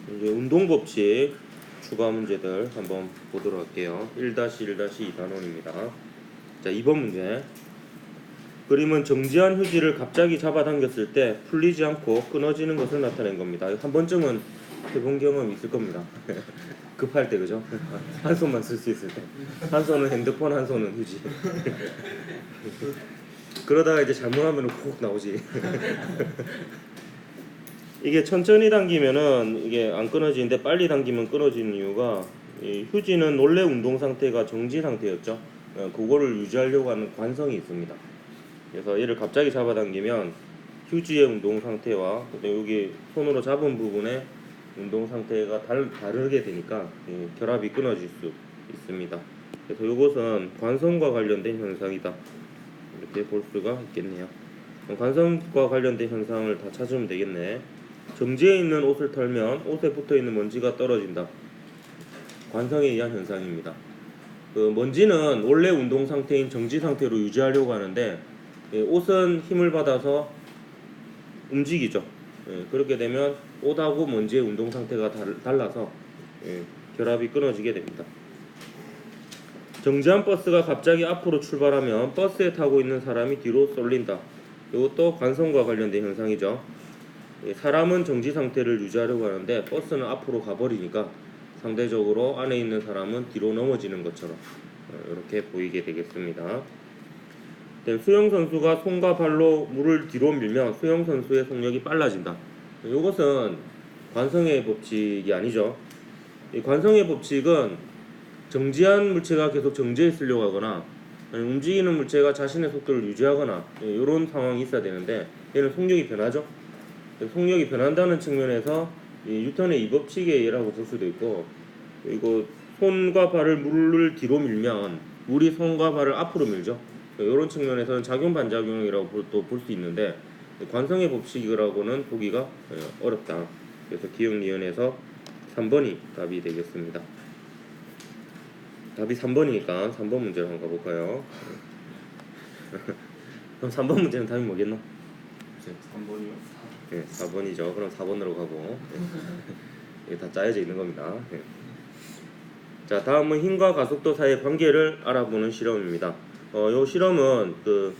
이제 운동법칙 추가 문제들 한번 보도록 할게요. 1-1-2단원입니다. 자, 2번 문제. 그림은 정지한 휴지를 갑자기 잡아당겼을 때 풀리지 않고 끊어지는 것을 나타낸 겁니다. 한 번쯤은 해본 경험이 있을 겁니다. 급할 때, 그죠? 한 손만 쓸 수 있을 때. 한 손은 핸드폰, 한 손은 휴지. 그러다가 이제 잘못하면 콕 나오지. 이게 천천히 당기면은 이게 안 끊어지는데 빨리 당기면 끊어지는 이유가, 이 휴지는 원래 운동 상태가 정지 상태였죠. 그거를 유지하려고 하는 관성이 있습니다. 그래서 얘를 갑자기 잡아당기면 휴지의 운동 상태와 여기 손으로 잡은 부분의 운동 상태가 다르게 되니까 결합이 끊어질 수 있습니다. 그래서 이것은 관성과 관련된 현상이다, 이렇게 볼 수가 있겠네요. 관성과 관련된 현상을 다 찾으면 되겠네. 정지해 있는 옷을 털면 옷에 붙어있는 먼지가 떨어진다. 관성에 의한 현상입니다. 그 먼지는 원래 운동 상태인 정지 상태로 유지하려고 하는데, 옷은 힘을 받아서 움직이죠. 그렇게 되면 옷하고 먼지의 운동 상태가 달라서 결합이 끊어지게 됩니다. 정지한 버스가 갑자기 앞으로 출발하면 버스에 타고 있는 사람이 뒤로 쏠린다. 이것도 관성과 관련된 현상이죠. 사람은 정지 상태를 유지하려고 하는데 버스는 앞으로 가버리니까 상대적으로 안에 있는 사람은 뒤로 넘어지는 것처럼 이렇게 보이게 되겠습니다. 수영 선수가 손과 발로 물을 뒤로 밀면 수영 선수의 속력이 빨라진다. 이것은 관성의 법칙이 아니죠. 이 관성의 법칙은 정지한 물체가 계속 정지해 있으려고 하거나 움직이는 물체가 자신의 속도를 유지하거나 이런 상황이 있어야 되는데, 얘는 속력이 변하죠. 속력이 변한다는 측면에서 뉴턴의 이 법칙의 예라고 볼 수도 있고, 그리고 손과 발을 물을 뒤로 밀면 물이 손과 발을 앞으로 밀죠. 이런 측면에서는 작용 반작용이라고 또 볼 수 있는데, 관성의 법칙이라고는 보기가 어렵다. 그래서 기억 니은에서 3번이 답이 되겠습니다. 답이 3번이니까 3번 문제로 한번 가볼까요? 그럼 3번 문제는 답이 뭐겠노? 3번이요? 네, 4번이죠. 그럼 4번으로 가고, 이게 다 짜여져 있는 겁니다. 자, 다음은 힘과 가속도 사이의 관계를 알아보는 실험입니다. 요 실험은 그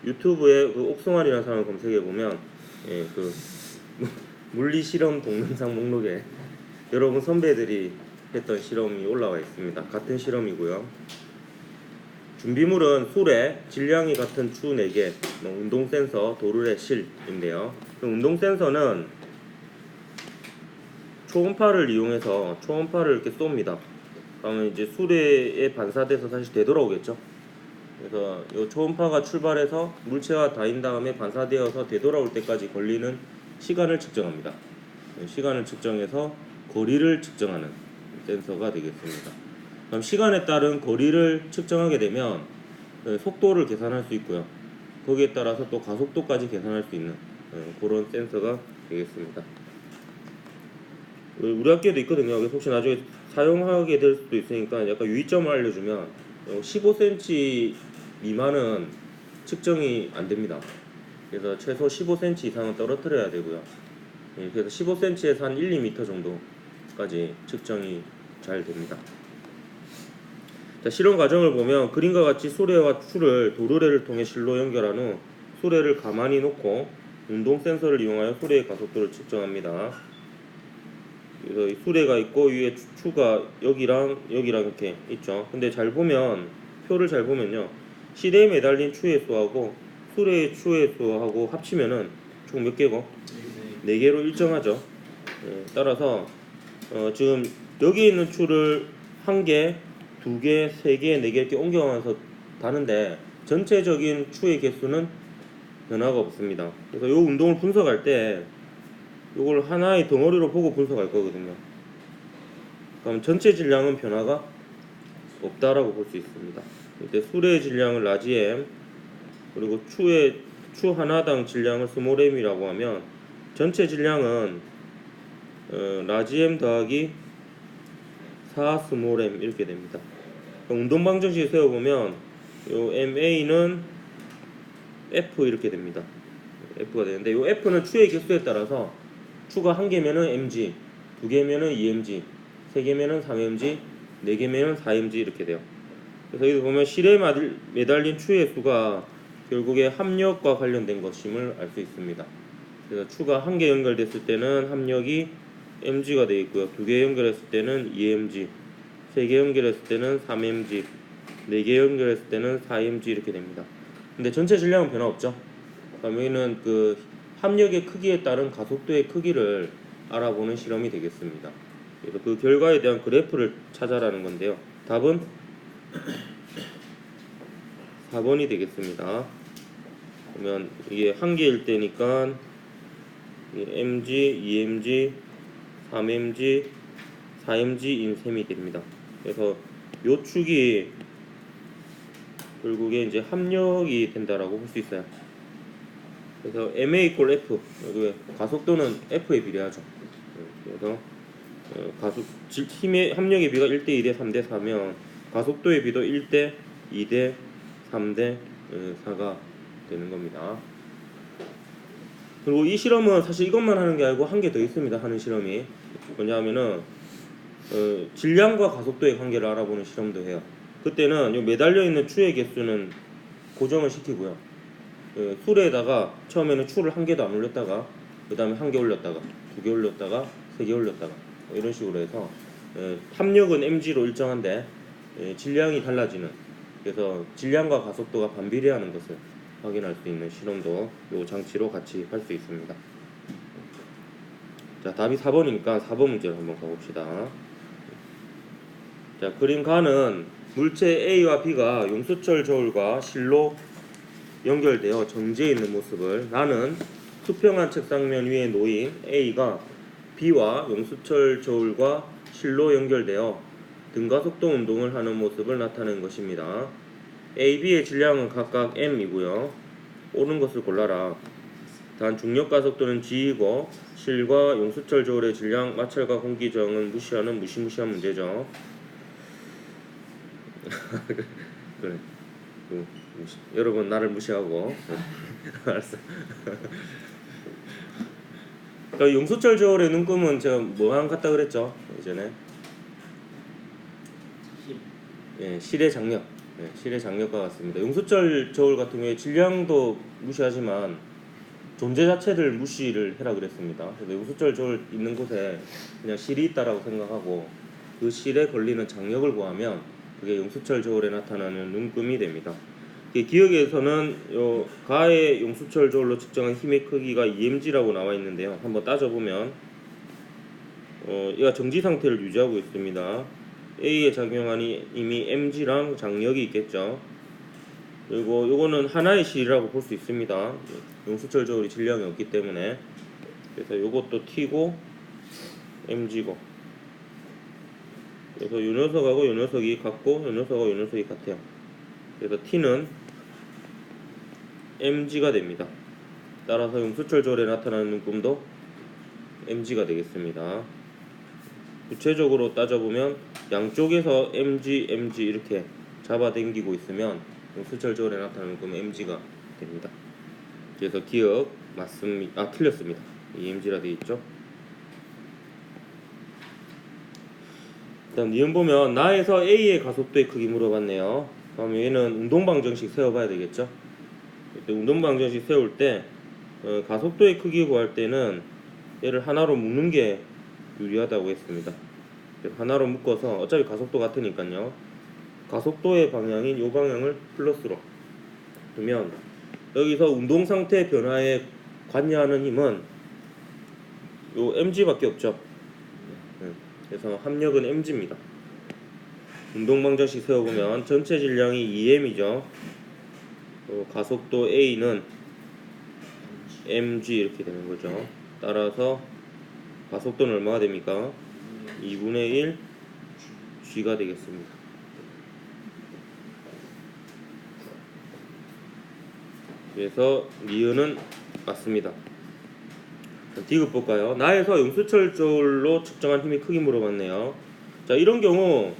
유튜브에 그 옥승환이라는 사람을 검색해 보면 그 물리 실험 동영상 목록에 여러분 선배들이 했던 실험이 올라와 있습니다. 같은 실험이고요. 준비물은 수레, 질량이 같은 추 4개, 운동 센서, 도르래, 실인데요. 운동 센서는 초음파를 이용해서 초음파를 이렇게 쏩니다. 그러면 이제 수레에 반사돼서 다시 되돌아오겠죠. 그래서 이 초음파가 출발해서 물체가 닿인 다음에 반사되어서 되돌아올 때까지 걸리는 시간을 측정합니다. 시간을 측정해서 거리를 측정하는 센서가 되겠습니다. 그럼 시간에 따른 거리를 측정하게 되면 속도를 계산할 수 있고요. 거기에 따라서 또 가속도까지 계산할 수 있는 그런 센서가 되겠습니다. 우리 학교에도 있거든요. 그래서 혹시 나중에 사용하게 될 수도 있으니까 약간 유의점을 알려주면 15cm 미만은 측정이 안 됩니다. 그래서 최소 15cm 이상은 떨어뜨려야 되고요. 그래서 15cm에서 한 1-2m 정도까지 측정이 잘 됩니다. 자, 실험 과정을 보면 그림과 같이 수레와 추를 도르래를 통해 실로 연결한 후 수레를 가만히 놓고 운동 센서를 이용하여 수레의 가속도를 측정합니다. 그래서 이 수레가 있고 위에 추가 여기랑 이렇게 있죠. 근데 잘 보면, 표를 잘 보면요, 시대에 매달린 추의 수하고 수레의 추의 수하고 합치면은 총 몇 개고? 4개로 일정하죠. 따라서 지금 여기 있는 추를 1개, 2개, 3개, 4개 이렇게 옮겨가면서 다는데 전체적인 추의 개수는 변화가 없습니다. 그래서 이 운동을 분석할 때 이걸 하나의 덩어리로 보고 분석할 거거든요. 그럼 전체 질량은 변화가 없다라고 볼 수 있습니다. 이때 수레의 질량을 라지 m, 그리고 추 하나당 질량을 스몰 m이라고 하면 전체 질량은 라지 m 더하기 4 스몰 m 이렇게 됩니다. 운동 방정식 세워보면 요 ma는 f 이렇게 됩니다. f가 되는데 요 f는 추의 개수에 따라서 추가 1개면은 mg, 2개면은 2mg, 3개면은 3mg, 4개면은 4mg 이렇게 돼요. 그래서 여기 보면 실에 매달린 추의 수가 결국에 합력과 관련된 것임을 알 수 있습니다. 그래서 추가 1개 연결됐을 때는 합력이 mg가 되어 있고요. 2개 연결했을 때는 2mg, 3개 연결했을 때는 3mg, 4개 연결했을 때는 4mg 이렇게 됩니다. 근데 전체 질량은 변화 없죠. 그럼 여기는 그 합력의 크기에 따른 가속도의 크기를 알아보는 실험이 되겠습니다. 그래서 그 결과에 대한 그래프를 찾아라는 건데요. 답은 4번이 되겠습니다. 그러면 이게 1개일 때니까 mg, 2mg, 3mg, 4mg인 셈이 됩니다. 그래서 요 축이 결국에 이제 합력이 된다라고 볼 수 있어요. 그래서 ma equal f, 여기 가속도는 f에 비례하죠. 그래서 힘의 합력의 비가 1대 2대 3대 4면 가속도의 비도 1대 2대 3대 4가 되는 겁니다. 그리고 이 실험은 사실 이것만 하는 게 아니고 한 개 더 있습니다. 하는 실험이 뭐냐면은 질량과 가속도의 관계를 알아보는 실험도 해요. 그때는 요 매달려 있는 추의 개수는 고정을 시키고요. 술에다가 처음에는 추를 1개도 안 올렸다가 그 다음에 1개 올렸다가 2개 올렸다가 3개 올렸다가 이런 식으로 해서 합력은 mg로 일정한데 질량이 달라지는, 그래서 질량과 가속도가 반비례하는 것을 확인할 수 있는 실험도 이 장치로 같이 할 수 있습니다. 자, 답이 4번이니까 4번 문제로 한번 가봅시다. 자, 그림 가는 물체 A와 B가 용수철 저울과 실로 연결되어 정지해 있는 모습을 나는 수평한 책상면 위에 놓인 A가 B와 용수철 저울과 실로 연결되어 등가속도 운동을 하는 모습을 나타낸 것입니다. A, B의 질량은 각각 m이고요. 옳은 것을 골라라. 단 중력 가속도는 g이고 실과 용수철 저울의 질량, 마찰과 공기 저항은 무시하는 무시무시한 문제죠. 그래. 여러분 나를 무시하고 알았어. 용수철 저울의 눈금은 제가 뭐랑 같다 그랬죠 예전에? 실의 장력. 실의 장력과 같습니다. 용수철 저울 같은 경우에 질량도 무시하지만 존재 자체를 무시를 해라 그랬습니다. 그래서 용수철 저울 있는 곳에 그냥 실이 있다라고 생각하고 그 실에 걸리는 장력을 구하면 그게 용수철 저울에 나타나는 눈금이 됩니다. 기억에서는 가의 용수철 저울로 측정한 힘의 크기가 EMG라고 나와 있는데요. 한번 따져보면 얘가 정지 상태를 유지하고 있습니다. A에 작용하니 이미 mg랑 장력이 있겠죠. 그리고 요거는 하나의 실이라고 볼 수 있습니다. 용수철 저울이 질량이 없기 때문에. 그래서 요것도 t고 mg고, 그래서 요 녀석하고 요 녀석이 같고 요 녀석하고 요 녀석이 같아요. 그래서 t는 mg가 됩니다. 따라서 용수철 저울에 나타나는 눈금도 mg가 되겠습니다. 구체적으로 따져보면 양쪽에서 mg, mg 이렇게 잡아당기고 있으면 용수철 저울에 나타나는 눈금은 mg가 됩니다. 그래서 기억 맞습니다. 틀렸습니다. 이 mg라 되어 있죠. 일단 니은 보면 나에서 A의 가속도의 크기 물어봤네요. 그럼 얘는 운동방정식 세워봐야 되겠죠. 운동방정식 세울 때 가속도의 크기 구할 때는 얘를 하나로 묶는 게 유리하다고 했습니다. 하나로 묶어서 어차피 가속도 같으니까요. 가속도의 방향인 이 방향을 플러스로 두면 여기서 운동상태 변화에 관여하는 힘은 요 mg밖에 없죠. 그래서 합력은 mg입니다. 운동방정식 세워보면 전체 질량이 2m이죠. 가속도 A는 mg 이렇게 되는 거죠. 따라서 가속도는 얼마가 됩니까? 2분의 1 g가 되겠습니다. 그래서 니은은 맞습니다. 디귿 볼까요? 나에서 용수철 저울로 측정한 힘의 크기 물어봤네요. 자, 이런 경우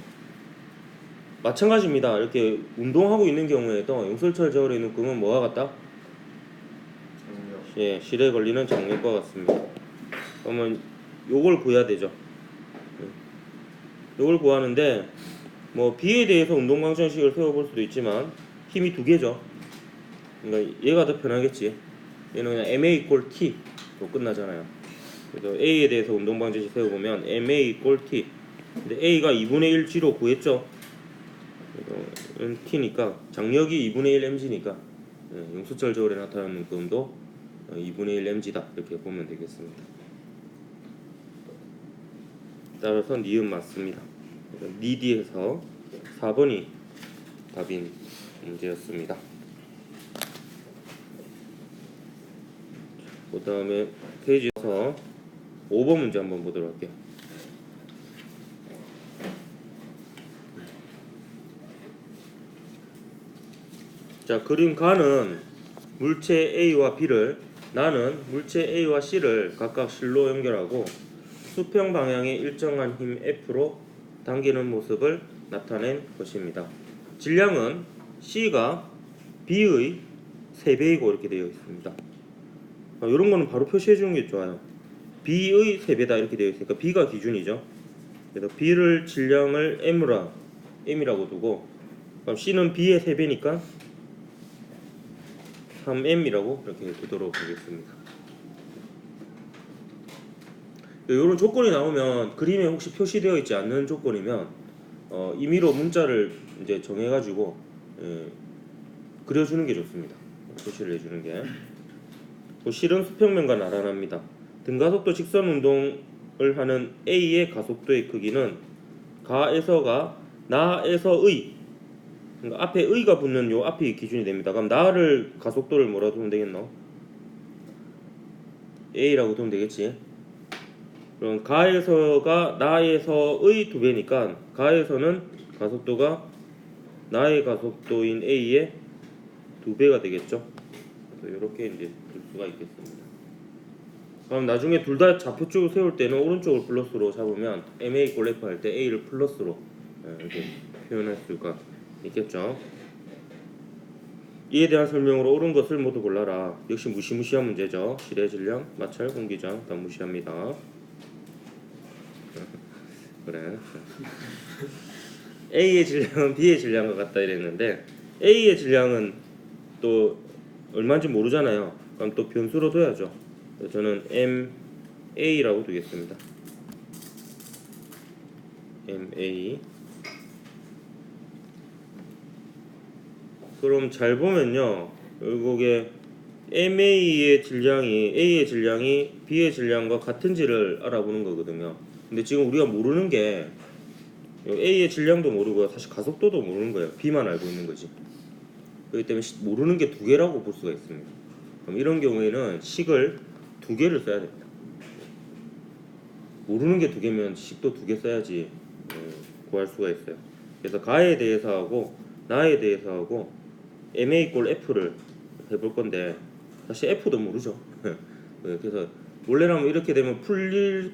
마찬가지입니다. 이렇게 운동하고 있는 경우에도 용수철 저울의 눈금은 뭐와 같다? 장력. 예, 실에 걸리는 장력과 같습니다. 그러면 요걸 구해야 되죠. 요걸 구하는데 뭐 B에 대해서 운동 방정식을 세워볼 수도 있지만 힘이 두 개죠. 그러니까 얘가 더 편하겠지. 얘는 그냥 MA 이퀄 T로 끝나잖아요. 그래서 A에 대해서 운동 방정식 세워보면 MA 이퀄 T. 근데 A가 2분의 1 G로 구했죠. T니까 장력이 2분의 1 mg니까 용수철 저울에 나타나는 문금도 2분의 1 mg다 이렇게 보면 되겠습니다. 따라서 니은 맞습니다. 니디에서 4번이 답인 문제였습니다. 그 다음에 페이지에서 5번 문제 한번 보도록 할게요. 자, 그림 가는 물체 A와 B를 나는 물체 A와 C를 각각 실로 연결하고 수평 방향의 일정한 힘 F로 당기는 모습을 나타낸 것입니다. 질량은 C가 B의 3배이고 이렇게 되어 있습니다. 이런 거는 바로 표시해 주는 게 좋아요. B의 3배다 이렇게 되어 있으니까 B가 기준이죠. 그래서 B를 질량을 M이라고 두고 그럼 C는 B의 3배니까 3M이라고 이렇게 두도록 하겠습니다. 이런 조건이 나오면 그림에 혹시 표시되어 있지 않는 조건이면 임의로 문자를 이제 정해가지고 그려주는 게 좋습니다. 표시를 해주는 게. 실은 수평면과 나란합니다. 등가속도 직선 운동을 하는 A의 가속도의 크기는 가에서가 나에서의 그러니까 앞에 의가 붙는 요 앞이 기준이 됩니다. 그럼 나를 가속도를 뭐라 두면 되겠노? A라고 두면 되겠지. 그럼 가에서가 나에서의 2배니까 가에서는 가속도가 나의 가속도인 A의 2배가 되겠죠. 그래서 이렇게 이제 줄 수가 있겠습니다. 그럼 나중에 둘 다 좌표쪽을 세울 때는 오른쪽을 플러스로 잡으면 MA 이퀄 F 할 때 A를 플러스로 이렇게 표현할 수가 있겠죠. 이에 대한 설명으로 옳은 것을 모두 골라라. 역시 무시무시한 문제죠. 실의 질량, 마찰, 공기장 다 무시합니다. 그래. A의 질량은 B의 질량과 같다 이랬는데 A의 질량은 또 얼마인지 모르잖아요. 그럼 또 변수로 둬야죠. 저는 MA라고 두겠습니다. MA. 그럼 잘 보면요. 결국에 A의 질량이 B의 질량과 같은지를 알아보는 거거든요. 근데 지금 우리가 모르는 게 A의 질량도 모르고요. 사실 가속도도 모르는 거예요. B만 알고 있는 거지. 그렇기 때문에 모르는 게 두 개라고 볼 수가 있습니다. 그럼 이런 경우에는 식을 두 개를 써야 됩니다. 모르는 게 두 개면 식도 두 개 써야지 구할 수가 있어요. 그래서 가에 대해서 하고 나에 대해서 하고 MA 이퀄 F를 해볼 건데 사실 F도 모르죠. 그래서 원래라면 이렇게 되면 풀릴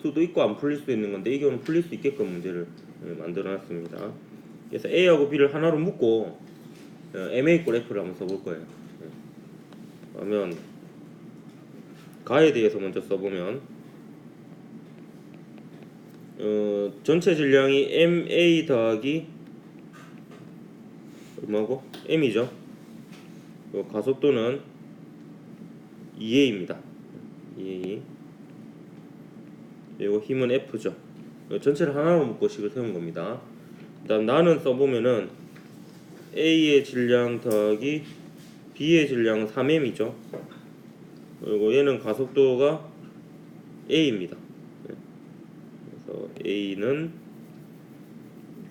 수도 있고 안 풀릴 수도 있는 건데 이 경우는 풀릴 수 있게끔 문제를 만들어놨습니다. 그래서 A하고 B를 하나로 묶고 MA 이퀄 F를 한번 써볼 거예요. 그러면 가에 대해서 먼저 써보면 전체 질량이 MA 더하기 얼마고? M이죠. 가속도는 2A입니다. 2A. 그리고 힘은 F죠. 전체를 하나로 묶고 식을 세운 겁니다. 그다음 나는 써보면은 A의 질량 더하기 B의 질량은 3M이죠. 그리고 얘는 가속도가 A입니다. 그래서 A는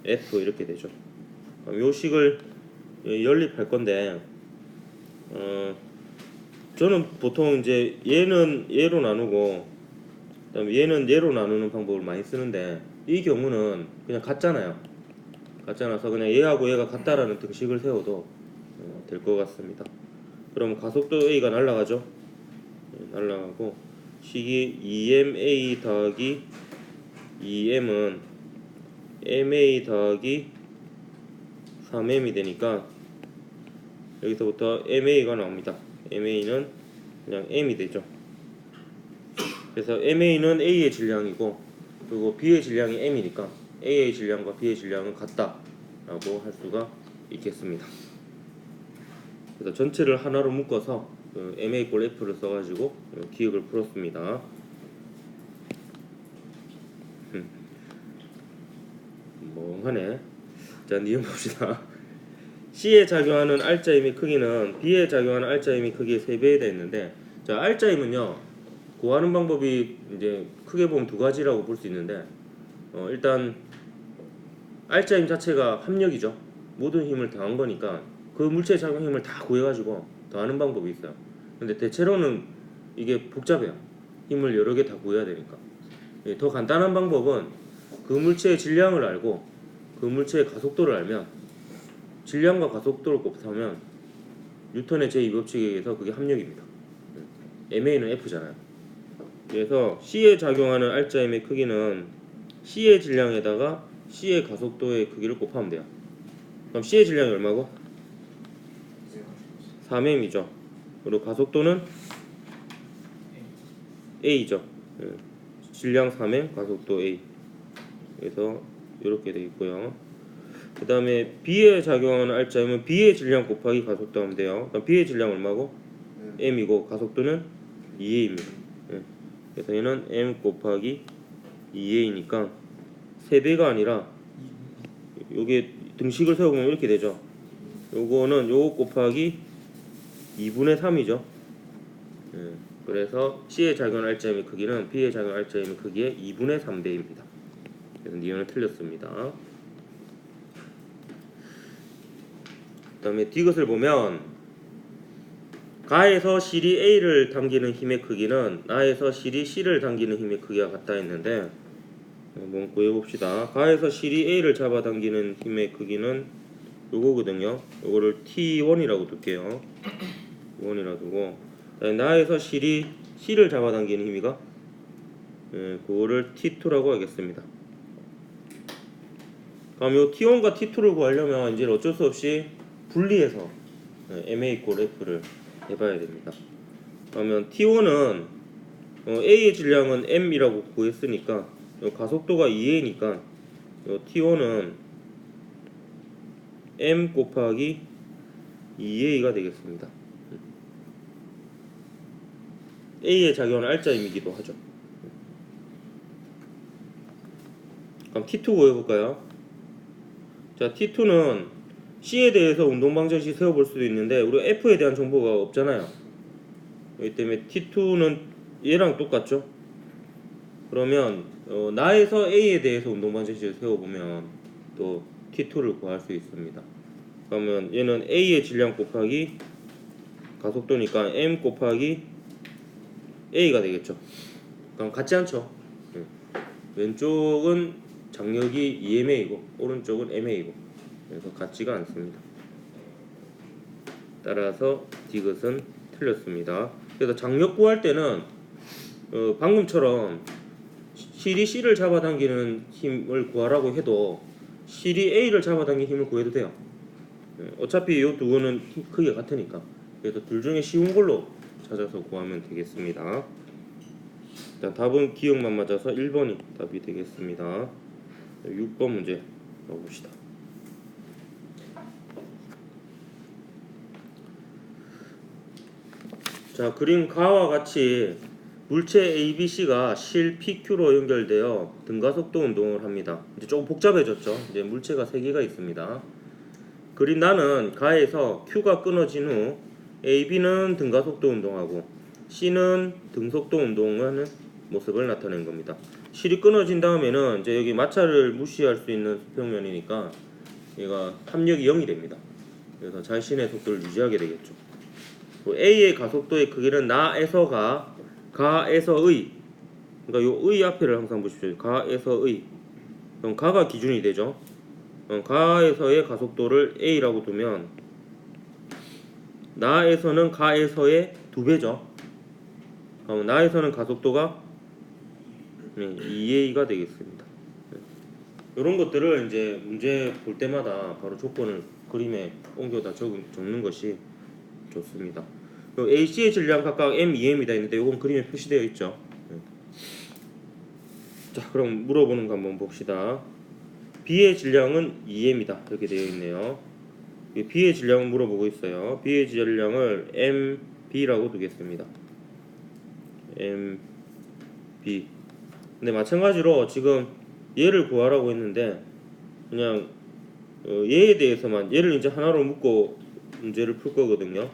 F 이렇게 되죠. 요 식을 연립할 건데 저는 보통 이제 얘는 얘로 나누고 그다음에 얘는 얘로 나누는 방법을 많이 쓰는데 이 경우는 그냥 같잖아요. 같잖아서 그냥 얘하고 얘가 같다라는 등식을 세워도 될 것 같습니다. 그럼 가속도 A가 날아가죠. 날아가고 식이 2MA 더하기 2M은 MA 더하기 3M이 되니까 여기서부터 MA가 나옵니다. MA는 그냥 M이 되죠. 그래서 MA는 A의 질량이고 그리고 B의 질량이 M이니까 A의 질량과 B의 질량은 같다라고 할 수가 있겠습니다. 그래서 전체를 하나로 묶어서 MA 꼴 F를 써가지고 기억을 풀었습니다. 멍하네. 자, 니은 봅시다. C에 작용하는 R자임의 크기는 B에 작용하는 R자임의 크기의 3배에 있는데, 자, R자임은요 구하는 방법이 이제 크게 보면 두 가지라고 볼 수 있는데, 일단 R자임 자체가 합력이죠. 모든 힘을 더한 거니까 그 물체 작용 힘을 다 구해가지고 더하는 방법이 있어요. 근데 대체로는 이게 복잡해요. 힘을 여러 개 다 구해야 되니까. 더 간단한 방법은 그 물체의 질량을 알고 그 물체의 가속도를 알면 질량과 가속도를 곱하면 뉴턴의 제2법칙에 의해서 그게 합력입니다. MA는 F잖아요. 그래서 C에 작용하는 R자임의 크기는 C의 질량에다가 C의 가속도의 크기를 곱하면 돼요. 그럼 C의 질량이 얼마고? 3m이죠. 그리고 가속도는 A죠. 질량 3m, 가속도 A. 그래서 이렇게 되겠고요. 그 다음에 B에 작용하는 R자임은 B의 질량 곱하기 가속도 하면 돼요. 그럼 B의 질량 얼마고? M이고 가속도는 2A입니다. 그래서 얘는 M 곱하기 2A니까 3배가 아니라 요게 등식을 세워보면 이렇게 되죠. 요거는 요거 곱하기 2분의 3이죠. 그래서 C에 작용한 R자임의 크기는 B에 작용한 R자임의 크기의 2분의 3배입니다. 그래서 니은은 틀렸습니다. 그 다음에 D것을 보면 가에서 실이 A를 당기는 힘의 크기는 나에서 실이 C를 당기는 힘의 크기가 같다 했는데, 한번 구해봅시다. 가에서 실이 A를 잡아당기는 힘의 크기는 요거거든요. 요거를 T1이라고 둘게요. T1이라 두고, 나에서 실이 C를 잡아당기는 힘이가 그거를 T2라고 하겠습니다. 그럼 요 T1과 T2를 구하려면 이제 어쩔 수 없이 분리해서 MA 꼴 F를 해봐야 됩니다. 그러면 T1은 A의 질량은 M이라고 구했으니까 가속도가 2A니까 T1은 M 곱하기 2A가 되겠습니다. A에 작용하는 R자임이기도 하죠. 그럼 T2 구해볼까요? 자, T2는 C에 대해서 운동방정식 세워볼 수도 있는데 우리 F에 대한 정보가 없잖아요. 그렇기 때문에 T2는 얘랑 똑같죠. 그러면 나에서 A에 대해서 운동방정식을 세워보면 또 T2를 구할 수 있습니다. 그러면 얘는 A의 질량 곱하기 가속도니까 M 곱하기 A가 되겠죠. 그럼 같지 않죠. 왼쪽은 장력이 EMA이고 오른쪽은 MA이고 그래서 같지가 않습니다. 따라서 D것은 틀렸습니다. 그래서 장력 구할 때는 방금처럼 실이 C를 잡아당기는 힘을 구하라고 해도 실이 A를 잡아당기는 힘을 구해도 돼요. 어차피 이 두 거는 크기가 같으니까. 그래서 둘 중에 쉬운 걸로 찾아서 구하면 되겠습니다. 자, 답은 기억만 맞아서 1번이 답이 되겠습니다. 6번 문제 넣어봅시다. 자, 그림 가와 같이 물체 ABC가 실 PQ로 연결되어 등가속도 운동을 합니다. 이제 조금 복잡해졌죠. 이제 물체가 3개가 있습니다. 그림 나는 가에서 Q가 끊어진 후 AB는 등가속도 운동하고 C는 등속도 운동하는 모습을 나타낸 겁니다. 실이 끊어진 다음에는 이제 여기 마찰을 무시할 수 있는 수평면이니까 얘가 합력이 0이 됩니다. 그래서 자신의 속도를 유지하게 되겠죠. A의 가속도의 크기는 나에서가 가에서의, 그러니까 요 의 앞에를 항상 보십시오. 가에서의. 그럼 가가 기준이 되죠. 가에서의 가속도를 A라고 두면 나에서는 가에서의 2배죠. 그럼 나에서는 가속도가 2A가 되겠습니다. 이런 것들을 이제 문제 볼 때마다 바로 조건을 그림에 옮겨다 적는 것이 좋습니다. AC의 질량 각각 M, 2M이다 있는데 이건 그림에 표시되어 있죠. 자, 그럼 물어보는 거 한번 봅시다. B의 질량은 2m이다. 이렇게 되어 있네요. 이 B의 질량을 물어보고 있어요. B의 질량을 MB라고 두겠습니다. MB. 근데 마찬가지로 지금 얘를 구하라고 했는데 그냥 얘에 대해서만 얘를 이제 하나로 묶고 문제를 풀 거거든요.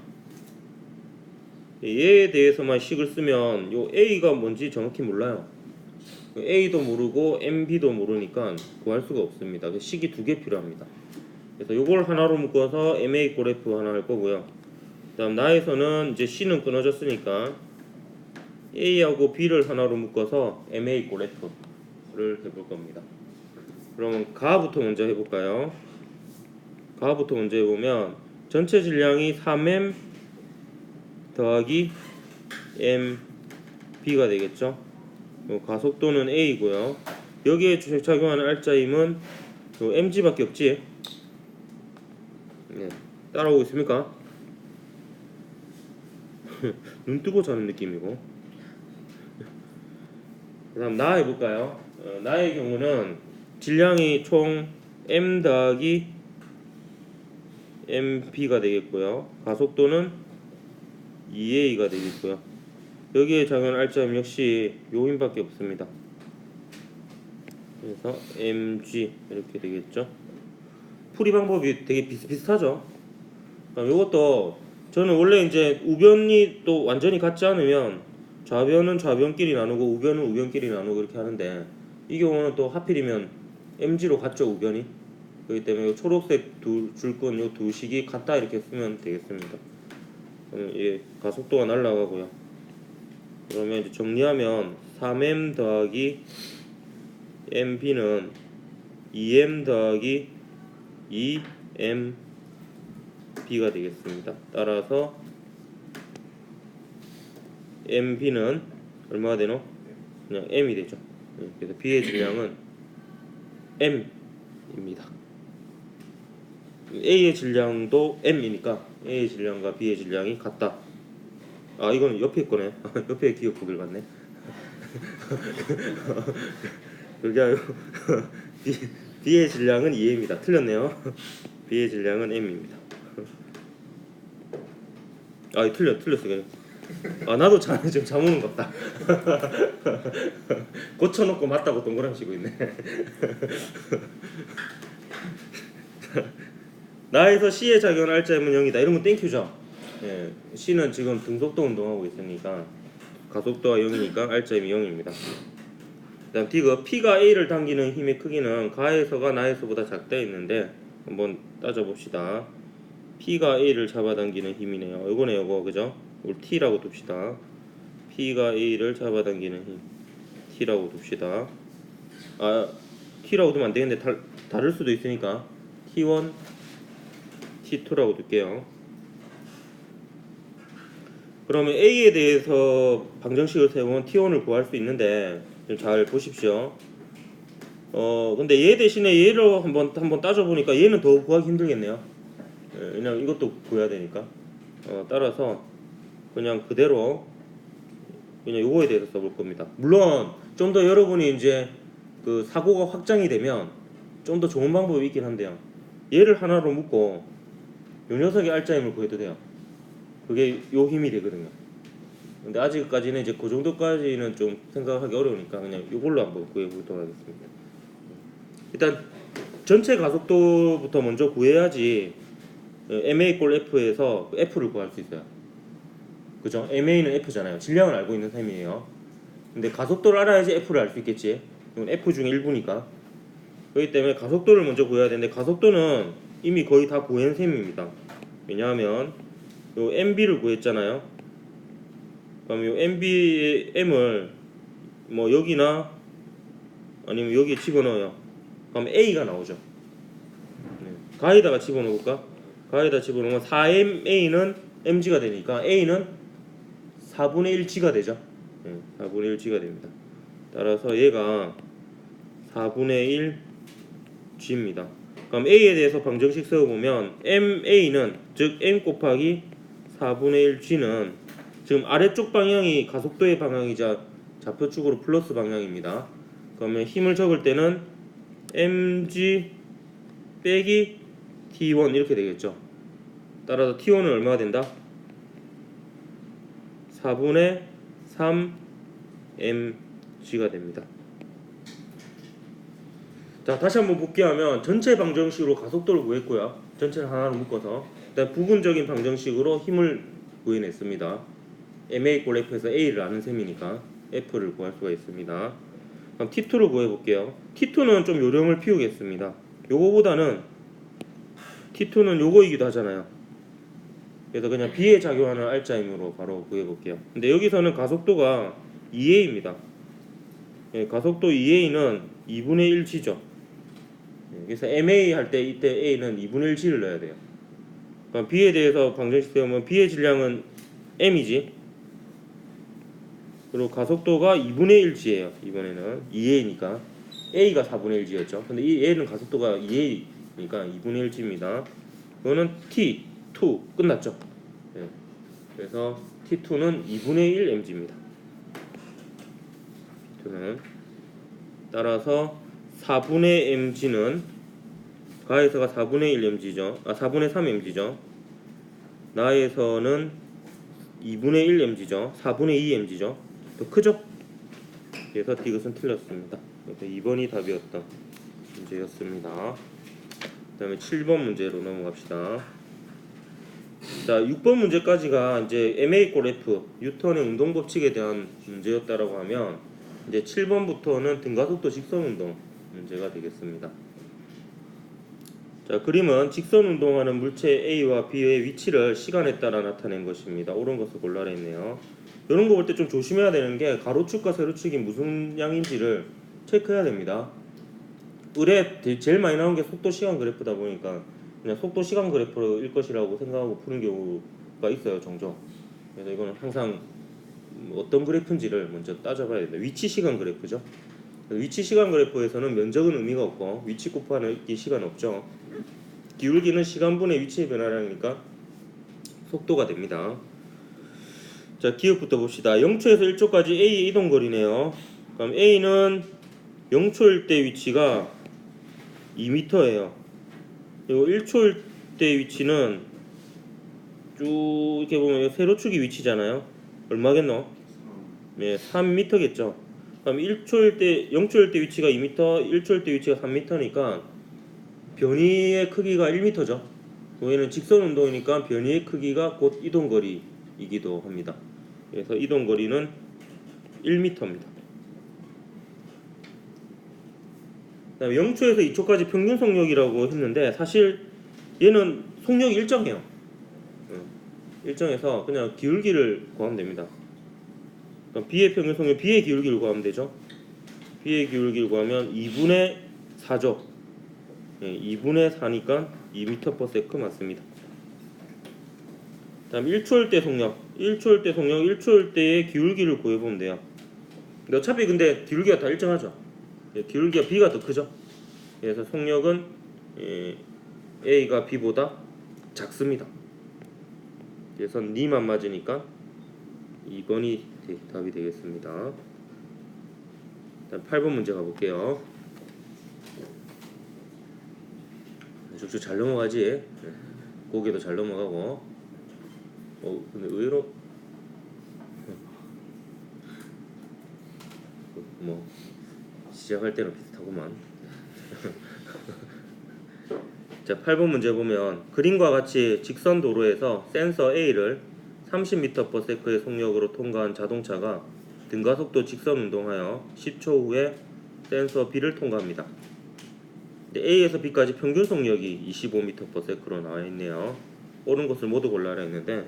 얘에 대해서만 식을 쓰면 요 A가 뭔지 정확히 몰라요. A도 모르고 MB도 모르니까 구할 수가 없습니다. 식이 두 개 필요합니다. 그래서 요걸 하나로 묶어서 MA 꼴 F 하나 할 거고요. 그다음 나에서는 이제 C는 끊어졌으니까 A하고 B를 하나로 묶어서 MA 꼴 F를 해볼 겁니다. 그러면 가부터 먼저 해볼까요? 가부터 먼저 해보면 전체 질량이 3M 더하기 MB가 되겠죠. 가속도는 A고요. 여기에 작용하는 알짜임은 mg밖에 없지. 네. 따라오고 있습니까? 눈 뜨고 자는 느낌이고. 그 다음 나 해볼까요? 나의 경우는 질량이 총 m 더하기 mp가 되겠고요. 가속도는 2a가 되겠고요. 여기에 작용하는 알짜임 역시 요 힘밖에 없습니다. 그래서 mg 이렇게 되겠죠. 풀이 방법이 되게 비슷비슷하죠. 이것도 저는 원래 이제 우변이 또 완전히 같지 않으면 좌변은 좌변끼리 나누고 우변은 우변끼리 나누고 이렇게 하는데 이 경우는 또 하필이면 mg로 같죠, 우변이. 그렇기 때문에 이 초록색 줄건 요 두 식이 같다 이렇게 쓰면 되겠습니다. 예, 가속도가 날라가고요. 그러면 이제 정리하면 3m 더하기 mb는 2m 더하기 2mb가 되겠습니다. 따라서 mb는 얼마가 되노? 그냥 m이 되죠. 그래서 B의 질량은 m입니다. A의 질량도 m이니까 A의 질량과 B의 질량이 같다. 아, 이거는 옆에 거네. 옆에 기억법을 봤네. 그게 아니고 B의 질량은 2m입니다. 틀렸네요. B의 질량은 m입니다. 아, 틀렸어. 아, 나도 지금 잠 오는 것 같다. 고쳐놓고 맞다고 동그라미 치고 있네. 나에서 C에 작용한 알짜임은 0이다. 이런 건 땡큐죠. 예, C는 지금 등속도 운동하고 있으니까 가속도가 0이니까 알짜임이 0입니다. 그다음 P가 A를 당기는 힘의 크기는 가에서가 나에서보다 작다 했는데 한번 따져봅시다. P가 A를 잡아당기는 힘이네요. 이거네요, 이거 그죠? 이걸 T라고 둡시다. P가 A를 잡아당기는 힘 T라고 둡시다. 아, T라고 두면 안 되겠는데 다를 수도 있으니까 T1, T2라고 둘게요. 그러면 A에 대해서 방정식을 세우면 T1을 구할 수 있는데 잘 보십시오. 근데 얘 대신에 얘를 한번 따져보니까 얘는 더 구하기 힘들겠네요. 왜냐면 이것도 구해야 되니까. 따라서 그냥 그대로 그냥 요거에 대해서 써볼 겁니다. 물론 좀 더 여러분이 이제 그 사고가 확장이 되면 좀 더 좋은 방법이 있긴 한데요. 얘를 하나로 묶고 요 녀석의 알짜임을 구해도 돼요. 그게 요 힘이 되거든요. 근데 아직까지는 이제 그 정도까지는 좀 생각하기 어려우니까 그냥 이걸로 한번 구해보도록 하겠습니다. 일단 전체 가속도부터 먼저 구해야지 MA 꼴 F에서 F를 구할 수 있어요. 그죠? MA는 F잖아요. 질량을 알고 있는 셈이에요. 근데 가속도를 알아야지 F를 알 수 있겠지. 이건 F 중에 일부니까. 그렇기 때문에 가속도를 먼저 구해야 되는데 가속도는 이미 거의 다 구한 셈입니다. 왜냐하면 요 MB를 구했잖아요. 그럼 요 MB의 M을 뭐 여기나 아니면 여기에 집어넣어요. 그럼 A가 나오죠. 가에다가 집어넣을까? 가에다 집어넣으면 4MA는 MG가 되니까 A는 4분의 1G가 되죠. 4분의 1G가 됩니다. 따라서 얘가 4분의 1G입니다. 그럼 A에 대해서 방정식 세워보면 MA는 즉 M 곱하기 4분의 1G는 지금 아래쪽 방향이 가속도의 방향이자 좌표축으로 플러스 방향입니다. 그러면 힘을 적을 때는 mg 빼기 t1 이렇게 되겠죠. 따라서 t1은 얼마가 된다? 4분의 3 mg가 됩니다. 자, 다시 한번 복귀하면 전체 방정식으로 가속도를 구했고요. 전체를 하나로 묶어서 그다음 부분적인 방정식으로 힘을 구해냈습니다. ma = f에서 a를 아는 셈이니까 f를 구할 수가 있습니다. 그럼 t2를 구해볼게요. t2는 좀 요령을 피우겠습니다. 요거보다는 t2는 요거이기도 하잖아요. 그래서 그냥 b에 작용하는 알짜임으로 바로 구해볼게요. 근데 여기서는 가속도가 2a입니다. 가속도 2a는 2분의 1g죠. 그래서 ma 할 때 이때 a는 2분의 1g를 넣어야 돼요. 그럼 b에 대해서 방정식 세우면 b의 질량은 m이지. 그리고 가속도가 2분의 1g예요. 이번에는 2a니까 a가 4분의 1g였죠. 근데 이 a는 가속도가 2a니까 2분의 1g입니다. 이거는 t2 끝났죠. 그래서 t2는 2분의 1 mg입니다. t2는 따라서 4분의 mg는 가에서가 4분의 1 mg죠. 4분의 3 mg죠. 나에서는 2분의 1 mg죠. 4분의 2 mg죠. 더 크죠? 그래서 이것은 틀렸습니다. 그래서 2번이 답이었던 문제였습니다. 그 다음에 7번 문제로 넘어갑시다. 자, 6번 문제까지가 이제 ma = f 뉴턴의 운동 법칙에 대한 문제였다라고 하면 이제 7번부터는 등가속도 직선 운동 문제가 되겠습니다. 자, 그림은 직선 운동하는 물체 A와 B의 위치를 시간에 따라 나타낸 것입니다. 옳은 것을 골라라 했네요. 이런 거 볼 때 좀 조심해야 되는 게 가로축과 세로축이 무슨 양인지를 체크해야 됩니다. 을에 제일 많이 나온 게 속도 시간 그래프다 보니까 그냥 속도 시간 그래프일 것이라고 생각하고 푸는 경우가 있어요, 종종. 그래서 이거는 항상 어떤 그래프인지를 먼저 따져봐야 됩니다. 위치 시간 그래프죠. 위치 시간 그래프에서는 면적은 의미가 없고 위치 곱하기 시간 없죠. 기울기는 시간분의 위치의 변화라니까 속도가 됩니다. 자, 기억부터 봅시다. 0초에서 1초까지 A의 이동거리네요. 그럼 A는 0초일 때 위치가 2m예요. 그리고 1초일 때 위치는 쭉 이렇게 보면 세로축이 위치잖아요. 얼마겠노? 네, 3m겠죠. 그럼 0초일 때 위치가 2m, 1초일 때 위치가 3m니까 변이의 크기가 1m죠. 얘는 직선 운동이니까 변이의 크기가 곧 이동거리이기도 합니다. 그래서 이동거리는 1m입니다. 그다음에 0초에서 2초까지 평균 속력이라고 했는데 사실 얘는 속력이 일정해요. 일정해서 그냥 기울기를 구하면 됩니다. 그럼 B의 평균 속력, B의 기울기를 구하면 되죠. B의 기울기를 구하면 2분의 4죠. 2분의 4니까 2m/s 맞습니다. 다음 1초일 때 속력, 1초일 때의 기울기를 구해보면 돼요. 근데 어차피 근데 기울기가 다 일정하죠. 기울기가 B가 더 크죠. 그래서 속력은 A가 B보다 작습니다. 그래서 니만 맞으니까 2번이 답이 되겠습니다. 다음 8번 문제 가볼게요. 쭉쭉 잘 넘어가지. 고개도 잘 넘어가고. 근데 의외로 뭐 시작할 때는 비슷하구만. 자, 8번 문제 보면 그림과 같이 직선 도로에서 센서 A를 30m/s의 속력으로 통과한 자동차가 등가속도 직선 운동하여 10초 후에 센서 B를 통과합니다. A에서 B까지 평균 속력이 25m/s로 나와 있네요. 옳은 것을 모두 골라라 했는데,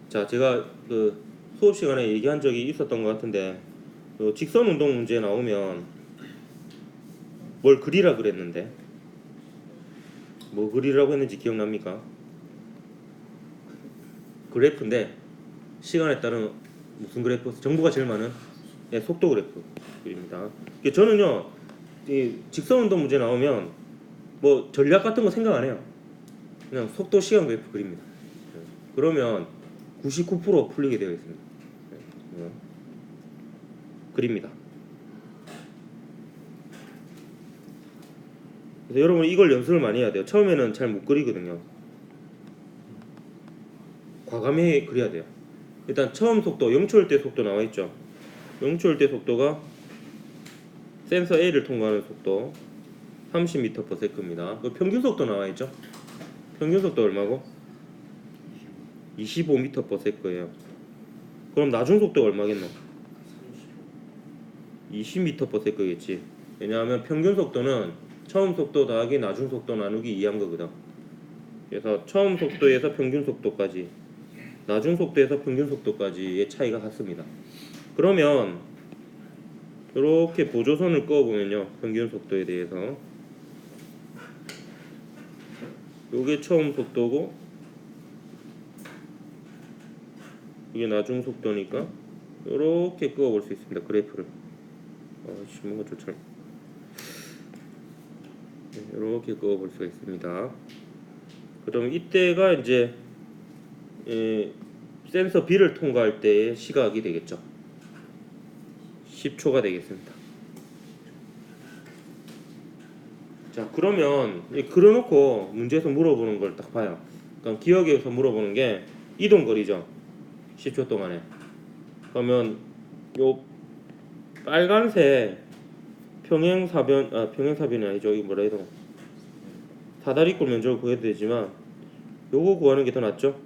자, 제가 그 수업 시간에 얘기한 적이 있었던 것 같은데, 직선 운동 문제 나오면 뭘 그리라 그랬는데, 뭐 그리라고 했는지 기억납니까? 그래프인데 시간에 따른 무슨 그래프? 정보가 제일 많은 속도 그래프입니다. 저는요, 이 직선 운동 문제 나오면 뭐 전략 같은 거 생각 안 해요. 그냥 속도 시간 그래프 그립니다. 그러면 99% 풀리게 되어 있습니다. 그립니다. 그래서 여러분 이걸 연습을 많이 해야 돼요. 처음에는 잘 못 그리거든요. 과감히 그려야 돼요. 일단 처음 속도 0초일 때 속도 나와 있죠. 0초일 때 속도가 센서 A를 통과하는 속도 30m/s입니다. 그 평균 속도 나와 있죠. 평균 속도 얼마고? 25m/s예요. 그럼 나중 속도가 얼마겠노? 20m/s겠지. 왜냐하면 평균 속도는 처음 속도 더하기 나중 속도 나누기 2한 거거든. 그래서 처음 속도에서 평균 속도까지, 나중 속도에서 평균 속도까지의 차이가 같습니다. 그러면 이렇게 보조선을 그어보면요, 평균 속도에 대해서 요게 처음 속도고 이게 나중 속도니까 이렇게 그어볼 수 있습니다. 그래프를 뭔가 좋죠. 이렇게 그어볼 수가 있습니다. 그럼 이때가 이제 센서 B를 통과할 때의 시각이 되겠죠. 10초가 되겠습니다. 자, 그러면 그려놓고 문제에서 물어보는 걸 딱 봐요. 그럼 기억에서 물어보는 게 이동거리죠. 10초 동안에. 그러면 요 빨간색 평행사변이 아니죠. 이거 뭐라 해야 되나? 사다리꼴 면적을 구해도 되지만 요거 구하는 게 더 낫죠.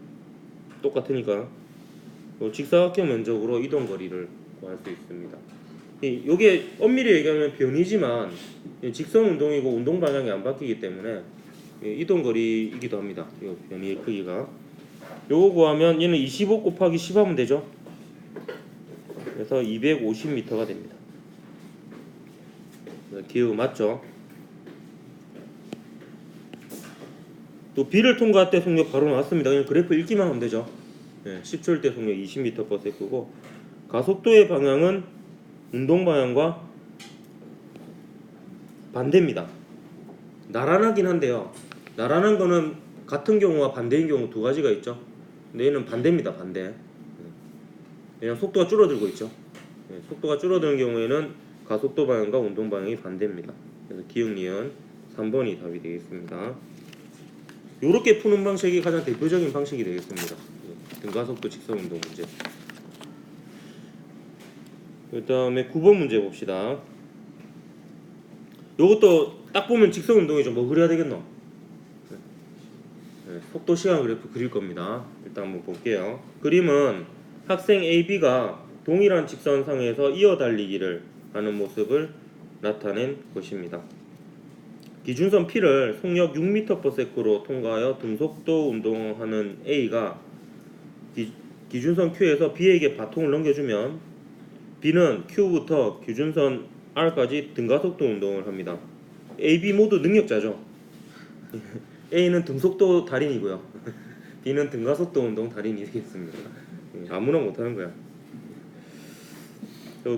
똑같으니까. 요 직사각형 면적으로 이동거리를 구할 수 있습니다. 요게 엄밀히 얘기하면 변이지만 직선 운동이고 운동 방향이 안 바뀌기 때문에 이동거리이기도 합니다. 이 변이의 크기가. 요거 구하면 얘는 25 곱하기 10 하면 되죠. 그래서 250m가 됩니다. 기억 맞죠? 또 B를 통과할 때 속력 바로 나왔습니다. 그냥 그래프 읽기만 하면 되죠. 10초일 때 속력 20m/s고 가속도의 방향은 운동 방향과 반대입니다. 나란하긴 한데요. 나란한 거는 같은 경우와 반대인 경우 두 가지가 있죠. 근데 얘는 반대입니다. 반대. 왜냐면 속도가 줄어들고 있죠. 속도가 줄어드는 경우에는 가속도 방향과 운동 방향이 반대입니다. 그래서 기억 니은 3번이 답이 되겠습니다. 이렇게 푸는 방식이 가장 대표적인 방식이 되겠습니다. 등가속도 직선 운동 문제. 그 다음에 9번 문제 봅시다. 요것도 딱 보면 직선 운동이죠. 뭐 그려야 되겠노? 속도 시간 그래프 그릴 겁니다. 일단 한번 볼게요. 그림은 학생 AB가 동일한 직선상에서 이어 달리기를 하는 모습을 나타낸 것입니다. 기준선 P를 속력 6m/s로 통과하여 등속도 운동하는 A가 기준선 Q에서 B에게 바통을 넘겨주면 B는 Q부터 기준선 R까지 등가속도 운동을 합니다. A, B 모두 능력자죠. A는 등속도 달인이고요. B는 등가속도 운동 달인이 되겠습니다. 아무나 못하는 거야.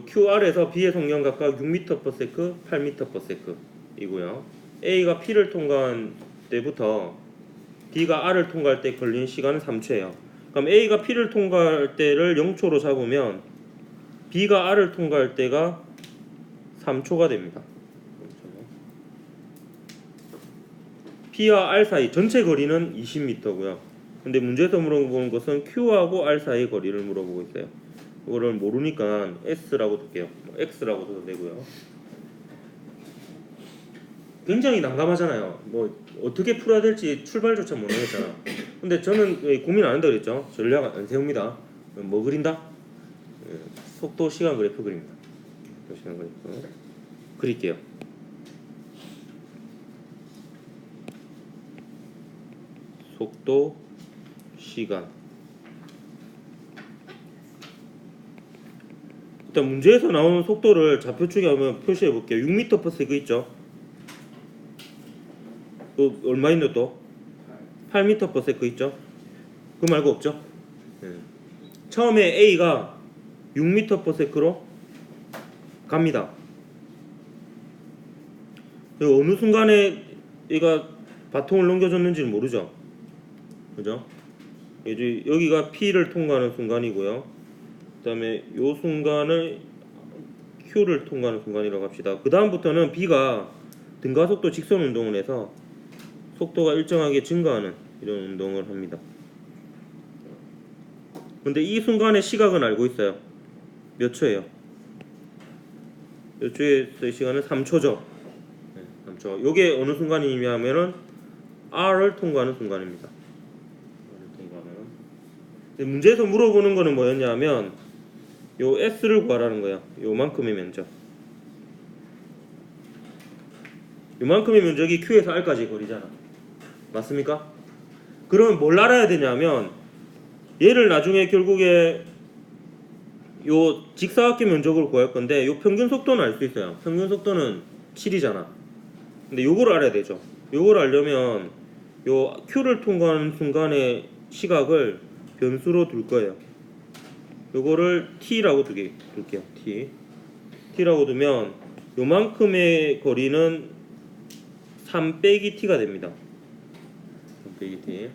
QR에서 B의 속력 각각 6m/s, 8m/s 이고요. A가 P를 통과한 때부터 B가 R을 통과할 때 걸린 시간은 3초예요. 그럼 A가 P를 통과할 때를 0초로 잡으면 B가 R을 통과할 때가 3초가 됩니다. P와 R 사이 전체 거리는 20m고요. 근데 문제에서 물어보는 것은 Q하고 R 사이의 거리를 물어보고 있어요. 그거를 모르니까 S라고 둘게요. X라고 둬도 되고요. 굉장히 난감하잖아요. 뭐 어떻게 풀어야 될지 출발조차 모르겠잖아. 근데 저는 고민 안 한다 그랬죠. 전략 안 세웁니다. 뭐 그린다? 속도 시간 그래프 그립니다. 시간 그래프 그릴게요. 속도 시간. 일단 문제에서 나오는 속도를 좌표축에 한번 표시해 볼게요. 6m/s 있죠? 그 얼마인데 또? 8m/s 있죠? 그 말고 없죠? 처음에 A가 6m/s로 갑니다. 어느 순간에 얘가 바통을 넘겨줬는지는 모르죠. 그죠? 이제 여기가 P를 통과하는 순간이고요. 그 다음에 요 순간을 Q를 통과하는 순간이라고 합시다. 그 다음부터는 B가 등가속도 직선 운동을 해서 속도가 일정하게 증가하는 이런 운동을 합니다. 근데 이 순간의 시각은 알고 있어요. 몇 초예요? 몇 초의 시간은 3초죠. 3초. 요게 어느 순간이냐면은 R을 통과하는 순간입니다. R을 통과하는. 근데 문제에서 물어보는 거는 뭐였냐면 요 S를 구하라는 거야. 요만큼의 면적. 요만큼의 면적이 Q에서 R까지 거리잖아. 맞습니까? 그러면 뭘 알아야 되냐면 얘를 나중에 결국에 요 직사각형 면적으로 구할 건데 요 평균 속도는 알 수 있어요. 평균 속도는 7이잖아. 근데 요걸 알아야 되죠. 요걸 알려면 요 Q를 통과하는 순간의 시각을 변수로 둘 거예요. 요거를 T라고 둘게요. T라고 두면 요만큼의 거리는 3 빼기 T가 됩니다. 3 빼기 T.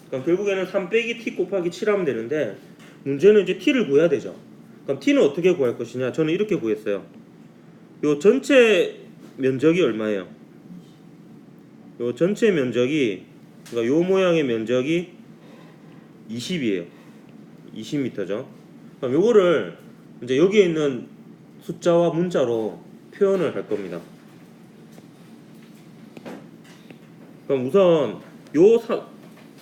그럼 결국에는 3 빼기 T 곱하기 7 하면 되는데 문제는 이제 T를 구해야 되죠. 그럼 T는 어떻게 구할 것이냐? 저는 이렇게 구했어요. 요 전체 면적이 얼마예요? 요 전체 면적이 그러니까 요 모양의 면적이 20이에요. 20m죠. 그럼 요거를 이제 여기에 있는 숫자와 문자로 표현을 할 겁니다. 그럼 우선 요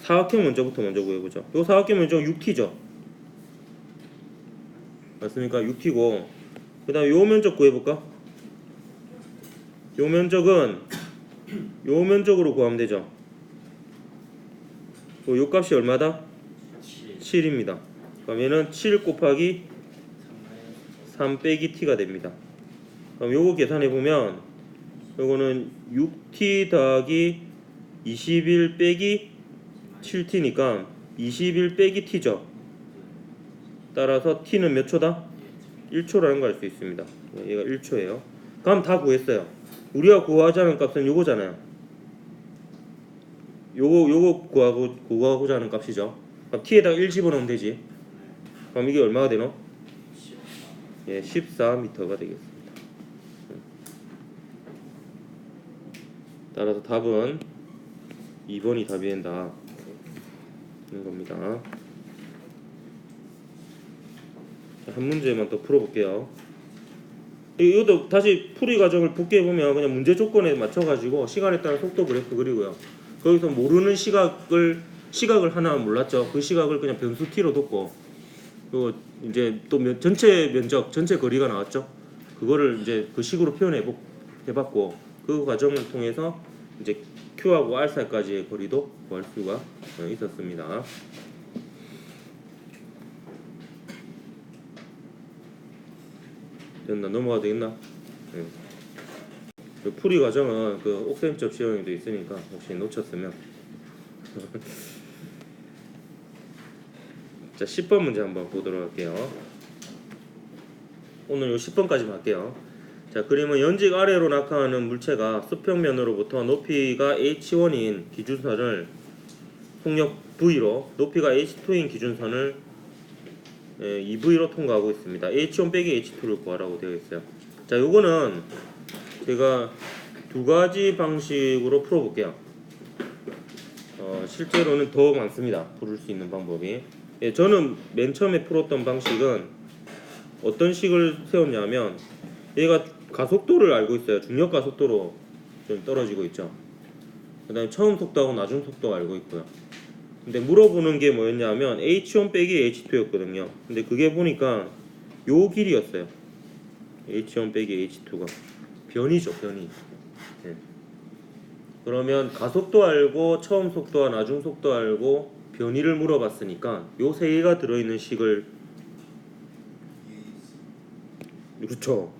사각형 면적부터 먼저 구해보죠. 요 사각형 면적 6t죠. 맞습니까? 6t고 그 다음에 요 면적 구해볼까? 요 면적은 요 면적으로 구하면 되죠. 요 값이 얼마다? 7입니다. 그럼 얘는 7 곱하기 3 빼기 t가 됩니다. 그럼 요거 계산해보면 요거는 6t 더하기 21 빼기 7t니까 21 빼기 t죠. 따라서 t는 몇 초다? 1초라는 걸 알 수 있습니다. 얘가 1초예요. 그럼 다 구했어요. 우리가 구하자는 값은 요거잖아요. 요거 구하고자 하는 값이죠. 그럼 t에다가 1 집어넣으면 되지. 그럼 이게 얼마가 되노? 예, 14m가 되겠습니다. 따라서 답은 2번이 답이 된다. 는 겁니다. 한 문제만 더 풀어볼게요. 이것도 다시 풀이 과정을 복귀해보면 그냥 문제 조건에 맞춰가지고 시간에 따라 속도 그래프 그리고요. 거기서 모르는 시각을 하나 몰랐죠. 그 시각을 그냥 변수 t로 뒀고 그리고 이제 또 전체 면적, 전체 거리가 나왔죠. 그거를 이제 그 식으로 표현해봤고 그 과정을 통해서 이제 Q하고 R 사이까지의 거리도 구할 수가 있었습니다. 됐나? 넘어가도 되겠나? 네. 그 풀이 과정은 그 옥셈접 시험에도 있으니까 혹시 놓쳤으면 자 10번 문제 한번 보도록 할게요. 오늘 요 10번까지만 할게요. 자 그림은 연직 아래로 낙하하는 물체가 수평면으로부터 높이가 h1인 기준선을 속력 v로 높이가 h2인 기준선을 2v로 통과하고 있습니다. h1 빼기 h2를 구하라고 되어 있어요. 자 요거는 제가 두 가지 방식으로 풀어볼게요. 실제로는 더 많습니다. 풀을 수 있는 방법이. 저는 맨 처음에 풀었던 방식은 어떤 식을 세웠냐면 얘가 가속도를 알고 있어요. 중력 가속도로 좀 떨어지고 있죠. 그 다음에 처음 속도하고 나중 속도 알고 있고요. 근데 물어보는 게 뭐였냐면 h1 빼기 h2였거든요. 근데 그게 보니까 요 길이였어요. h1 빼기 h2가 변이죠, 변이. 네. 그러면 가속도 알고 처음 속도와 나중 속도 알고 변이를 물어봤으니까 요 세 개가 들어있는 식을 그렇죠.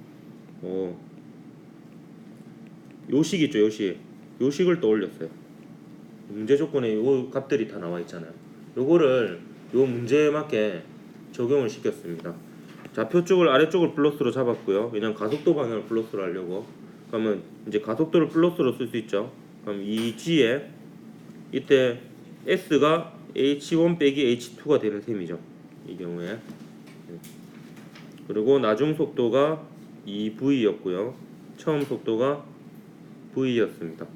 요 식 있죠, 요 식. 요 식을 떠올렸어요. 문제 조건에 요 값들이 다 나와 있잖아요. 요거를 요 문제에 맞게 적용을 시켰습니다. 좌표 쪽을 아래쪽을 플러스로 잡았고요. 왜냐면 가속도 방향을 플러스로 하려고. 그러면 이제 가속도를 플러스로 쓸 수 있죠. 그럼 이 G에 이때 S가 H1 빼기 H2가 되는 셈이죠. 이 경우에. 그리고 나중 속도가 2V였고요. 처음 속도가 V였습니다.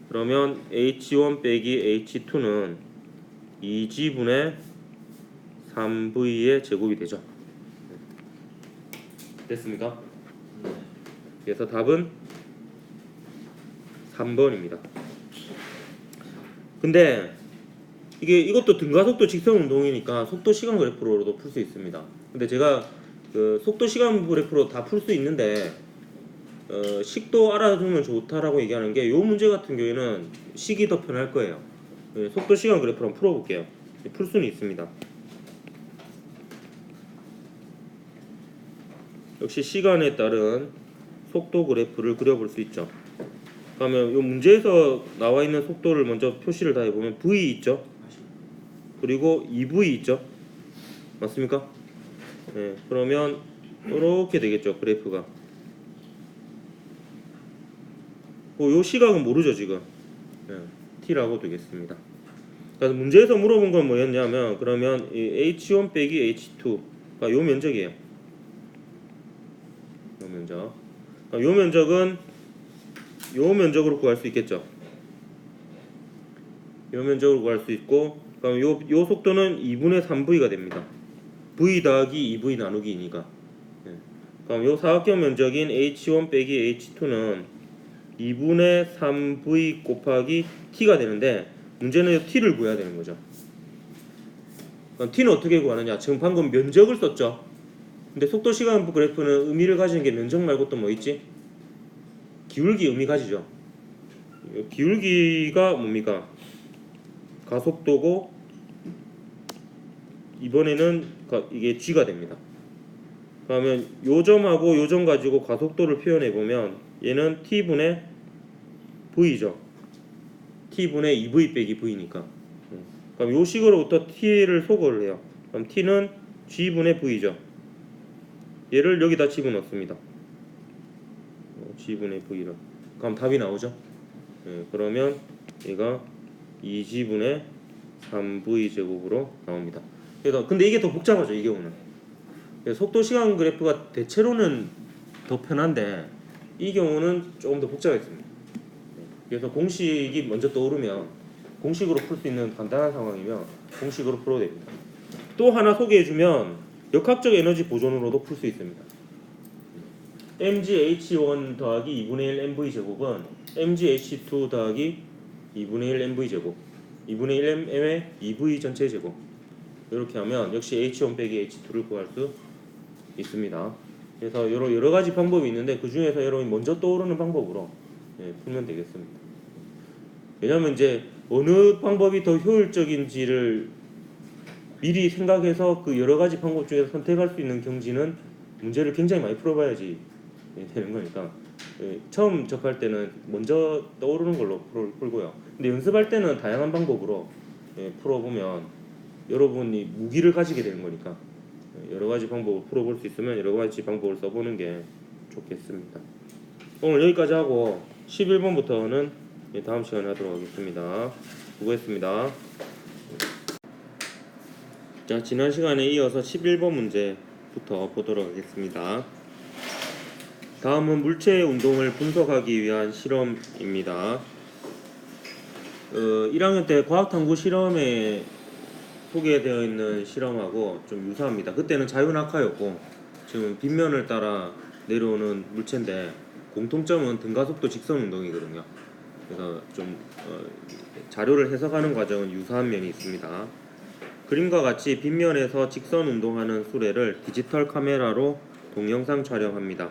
그러면 H1 빼기 H2는 2G분의 3V의 제곱이 되죠. 됐습니까? 그래서 답은 3번입니다. 근데 이것도 등가속도 직선 운동이니까 속도 시간 그래프로도 풀 수 있습니다. 근데 제가 그 속도 시간 그래프로 다 풀 수 있는데 식도 알아두면 좋다라고 얘기하는 게 이 문제 같은 경우에는 식이 더 편할 거예요. 속도 시간 그래프로 한번 풀어볼게요. 풀 수는 있습니다. 역시 시간에 따른 속도 그래프를 그려볼 수 있죠. 그러면 이 문제에서 나와 있는 속도를 먼저 표시를 다 해보면 V 있죠. 그리고 2V 있죠. 맞습니까? 네, 그러면 이렇게 되겠죠. 그래프가. 요 시각은 모르죠 지금. 네, T라고 되겠습니다. 그래서 문제에서 물어본 건 뭐였냐면 그러면 이 H1 빼기 H2가 요 면적이에요. 요 면적. 요 면적은 요 면적으로 구할 수 있겠죠. 요 면적으로 구할 수 있고 그럼 요 속도는 2분의 3V가 됩니다. V 더하기 2V 나누기니까. 예. 그럼 요 사각형 면적인 H1 빼기 H2는 2분의 3V 곱하기 T가 되는데 문제는 요 T를 구해야 되는 거죠. 그럼 T는 어떻게 구하느냐? 지금 방금 면적을 썼죠. 근데 속도 시간 그래프는 의미를 가지는 게 면적 말고 또 뭐 있지? 기울기 의미 가지죠. 기울기가 뭡니까? 가속도고 이번에는 이게 G가 됩니다. 그러면 요 점하고 요 점 가지고 가속도를 표현해 보면 얘는 T분의 V죠. T분의 2V 빼기 V니까. 그럼 요 식으로부터 T를 소거를 해요. 그럼 T는 G분의 V죠. 얘를 여기다 집어넣습니다. G분의 V를. 그럼 답이 나오죠. 그러면 얘가 2G분의 3V 제곱으로 나옵니다. 그래서 근데 이게 더 복잡하죠. 이 경우는 속도 시간 그래프가 대체로는 더 편한데 이 경우는 조금 더 복잡했습니다. 그래서 공식이 먼저 떠오르면 공식으로 풀 수 있는 간단한 상황이면 공식으로 풀어야 됩니다. 또 하나 소개해주면 역학적 에너지 보존으로도 풀 수 있습니다. mgh1 더하기 2분의 1 mv 제곱은 mgh2 더하기 2분의 1 mv 제곱 2분의 1 m의 2v 전체 제곱 이렇게 하면 역시 h1 빼기 h2를 구할 수 있습니다. 그래서 여러 가지 방법이 있는데 그 중에서 여러분이 먼저 떠오르는 방법으로 풀면 되겠습니다. 왜냐하면 이제 어느 방법이 더 효율적인지를 미리 생각해서 그 여러 가지 방법 중에서 선택할 수 있는 경지는 문제를 굉장히 많이 풀어봐야지 되는 거니까 처음 접할 때는 먼저 떠오르는 걸로 풀고요. 근데 연습할 때는 다양한 방법으로 풀어보면 여러분이 무기를 가지게 되는 거니까 여러 가지 방법을 풀어볼 수 있으면 여러 가지 방법을 써보는 게 좋겠습니다. 오늘 여기까지 하고 11번부터는 다음 시간에 하도록 하겠습니다. 수고했습니다. 자, 지난 시간에 이어서 11번 문제부터 보도록 하겠습니다. 다음은 물체의 운동을 분석하기 위한 실험입니다. 1학년 때 과학탐구 실험에 소개되어 있는 실험하고 좀 유사합니다. 그때는 자유낙하였고 지금 빗면을 따라 내려오는 물체인데 공통점은 등가속도 직선 운동이거든요. 그래서 좀 자료를 해석하는 과정은 유사한 면이 있습니다. 그림과 같이 빗면에서 직선 운동하는 수레를 디지털 카메라로 동영상 촬영합니다.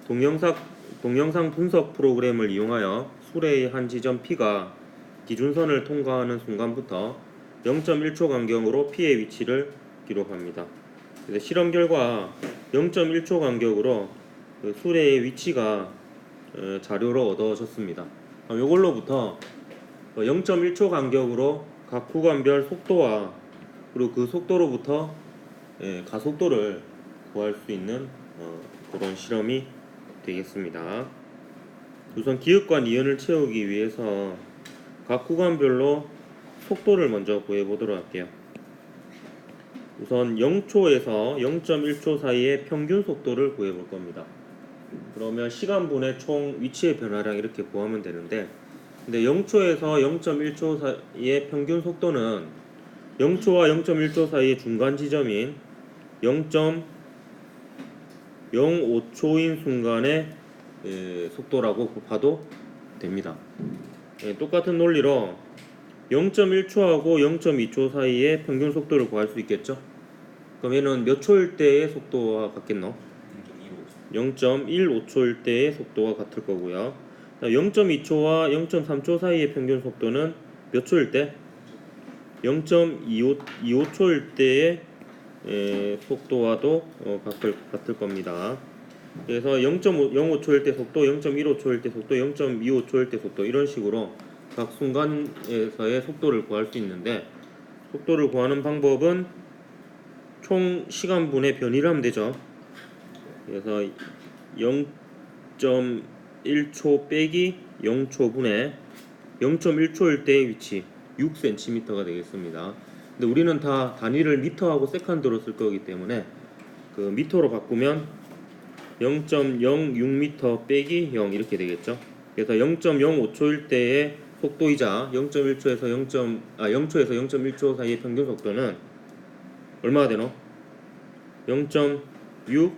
동영상 분석 프로그램을 이용하여 수레의 한 지점 P가 기준선을 통과하는 순간부터 0.1초 간격으로 P의 위치를 기록합니다. 그래서 실험 결과 0.1초 간격으로 그 수레의 위치가 자료로 얻어졌습니다. 이걸로부터 0.1초 간격으로 각 구간별 속도와 그리고 그 속도로부터 가속도를 구할 수 있는 그런 실험이 되겠습니다. 우선 기역과 니은을 채우기 위해서 각 구간별로 속도를 먼저 구해보도록 할게요. 우선 0초에서 0.1초 사이의 평균 속도를 구해볼 겁니다. 그러면 시간분의 총 위치의 변화량 이렇게 구하면 되는데, 근데 0초에서 0.1초 사이의 평균 속도는 0초와 0.1초 사이의 중간 지점인 0.05초인 순간의 속도라고 봐도 됩니다. 똑같은 논리로 0.1초하고 0.2초 사이의 평균 속도를 구할 수 있겠죠? 그럼 얘는 몇 초일 때의 속도와 같겠노? 0.15초일 때의 속도와 같을 거고요. 0.2초와 0.3초 사이의 평균 속도는 몇 초일 때? 0.25초일 때의 속도와도 같을 겁니다. 그래서 0.05초일 때 속도, 0.15초일 때 속도, 0.25초일 때 속도 이런 식으로 각 순간에서의 속도를 구할 수 있는데, 속도를 구하는 방법은 총 시간분의 변이를 하면 되죠. 그래서 0.1초 빼기 0초분의 0.1초일 때의 위치 6cm가 되겠습니다. 근데 우리는 다 단위를 미터하고 세컨드로 쓸 거기 때문에 그 미터로 바꾸면 0.06m 빼기 0 이렇게 되겠죠. 그래서 0.05초일 때의 속도이자 0.1초에서 0초에서 0.1초 사이의 평균 속도는 얼마가 되노? 0.6